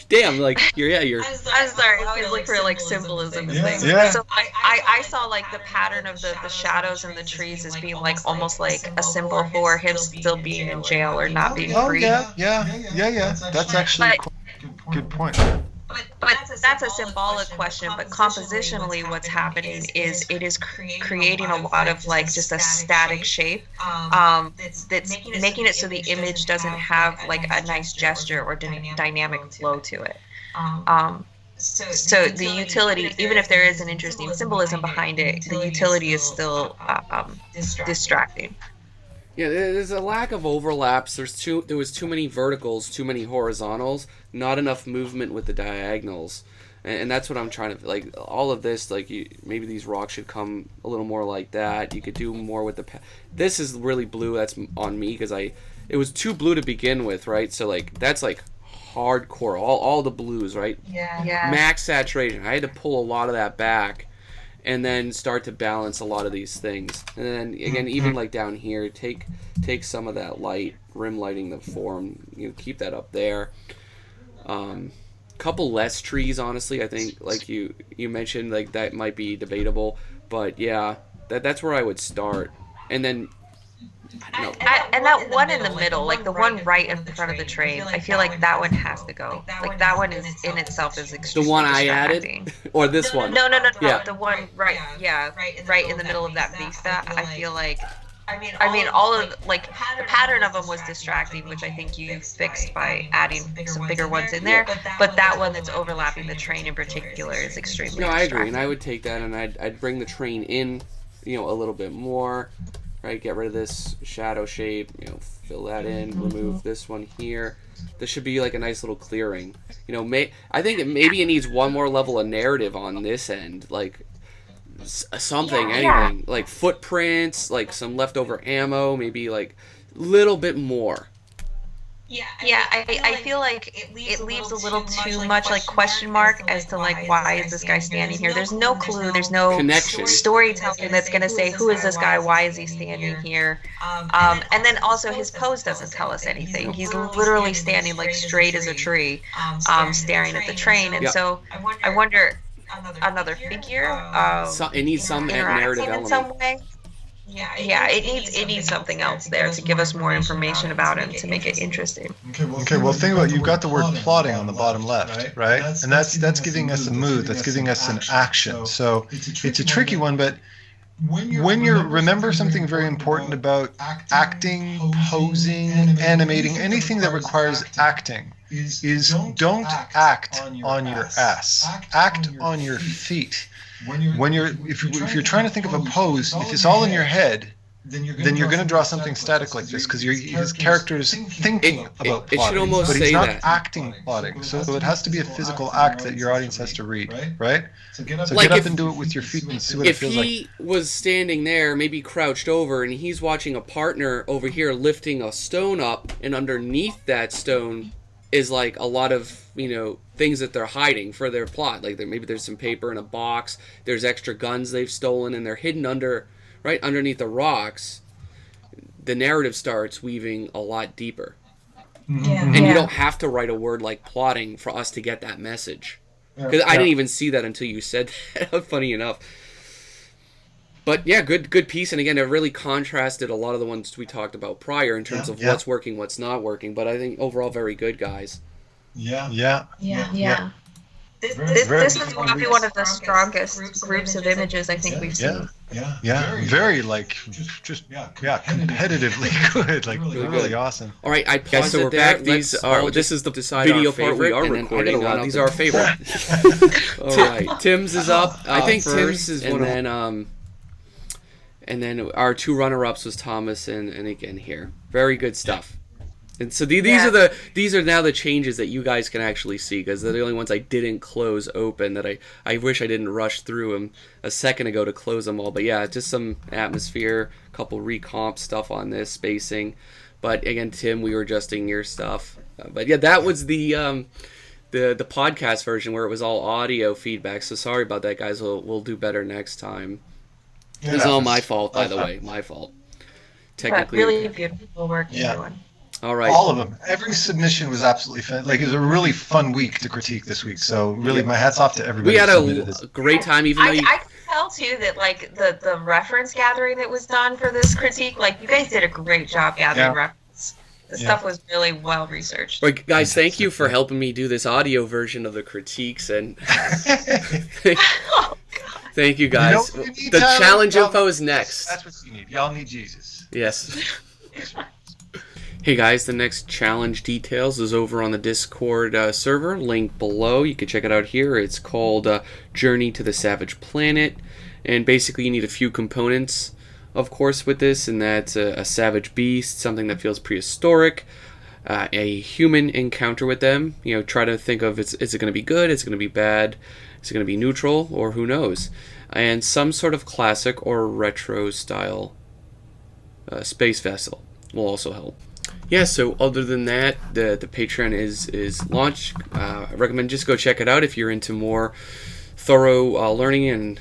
Damn, like you're. I'm sorry. I always look for like symbolism and things. So I saw like the pattern of the shadows and the trees as being like almost like a symbol for him still being in jail or not being free. Yeah. That's actually a good point. But that's a symbolic question. But compositionally, what's happening is it is creating a lot of like just a static shape that's making it so the image doesn't have like a nice gesture or dynamic flow to it. So the utility, even if there is an interesting symbolism behind it, the utility is still distracting. Yeah, there's a lack of overlaps. There was too many verticals, too many horizontals, not enough movement with the diagonals, and that's what I'm trying to like. All of this, like maybe these rocks should come a little more like that. You could do more with the. This is really blue. That's on me because it was too blue to begin with, right? So like that's like hardcore, all the blues, right? Yeah. Max saturation. I had to pull a lot of that back. and then start to balance a lot of these things. And then again, even like down here, take some of that light, rim lighting the form, keep that up there. Couple less trees, honestly. I think, like you mentioned, like that might be debatable, but yeah, that's where I would start. And then and that one in the middle, like the one right in front of the train, I feel like that one has to go. Like that one is in itself is extremely the one I added, or this one. No. Yeah. The one right in the middle of that vista. I feel like. I mean, all of like the pattern of them was distracting, which I think you fixed by adding some bigger ones in there. But that one that's overlapping the train in particular is extremely. No, I agree, and distracting. I would take that, and I'd bring the train in, a little bit more, right? Get rid of this shadow shape, fill that in, remove this one here. This should be like a nice little clearing. I think maybe it needs one more level of narrative on this end, like. Something, anything, like footprints, like some leftover ammo, maybe like little bit more. I feel like it leaves a little too much like question mark as to like why is this guy standing here. There's no clue, there's no Connection. storytelling that's going to say who is this guy, why is he standing here. And then also his pose doesn't tell us anything. He's literally standing like straight as a tree, staring at the train. And so I wonder another figure. It needs some narrative interacting in element. some way. Yeah, it needs something else there to give us more information about him to make it interesting. Okay, well, think about it. You've got the word plotting on the bottom left, right? And that's giving us a mood. That's giving us an action. So it's a tricky one, but when you remember something very important about acting, posing, animating, anything that requires acting, is don't act on your ass. Act on your feet. If you're trying to think of a pose, if it's all in your head, then you're going to draw something static like this because his character's thinking about plotting, it should almost but he's say not that. acting plotting. So it has to be a physical act that your audience has to read, right? So Like get up if- and do it with your feet and see what it If feels like. he was standing there, maybe crouched over, and he's watching a partner over here lifting a stone up, and underneath that stone is like a lot of things that they're hiding for their plot. Like maybe there's some paper in a box, there's extra guns they've stolen, and they're hidden right underneath the rocks. The narrative starts weaving a lot deeper, and you don't have to write a word like plotting for us to get that message. Because I didn't even see that until you said that. Funny enough. But yeah, good piece, and again, it really contrasted a lot of the ones we talked about prior in terms of what's working, what's not working. But I think overall, very good, guys. Yeah. This is probably one of the strongest groups of images I think we've seen. Yeah, very like just competitively good, like really awesome. All right, I paused Guys, so it we're there. back. This is the video part we are recording. These are our favorite. All right, Tim's is up. I think first, Tim's is and one of- then and then our two runner-ups was Thomas and again here. Very good stuff. And so these are now the changes that you guys can actually see because they're the only ones I didn't close open that I wish I didn't rush through them a second ago to close them all. But yeah, just some atmosphere, a couple recomp stuff on this spacing. But again, Tim, we were adjusting your stuff. But yeah, that was the podcast version where it was all audio feedback. So sorry about that, guys. We'll do better next time. It's all my fault, by the way. My fault. But Technically. really beautiful work, Yeah. everyone. All right. All of them. Every submission was absolutely fun. Like it was a really fun week to critique this week. So really, my hats off to everybody. We had who submitted this. a great time, even though I you... can tell too that like the reference gathering that was done for this critique, like you guys did a great job gathering reference. The stuff was really well researched. Right, guys, thank you for helping me do this audio version of the critiques, and Oh, thank you guys. You know what you need, The Tyler? challenge Y'all- info is next. That's what you need. Y'all need Jesus. Yes. Hey guys, the next challenge details is over on the Discord server, link below. You can check it out here. It's called Journey to the Savage Planet, and basically you need a few components, of course, with this, and that's a savage beast, something that feels prehistoric, a human encounter with them. Try to think of is it going to be good, is it going to be bad, is it going to be neutral, or who knows, and some sort of classic or retro style space vessel will also help. Yeah, so other than that, the Patreon is launched. I recommend just go check it out if you're into more thorough learning and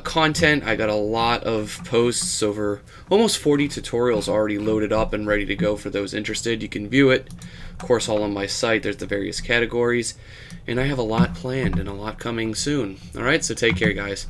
content. I got a lot of posts, over almost 40 tutorials already loaded up and ready to go for those interested. You can view it, of course, all on my site. There's the various categories, and I have a lot planned and a lot coming soon. All right, so take care, guys.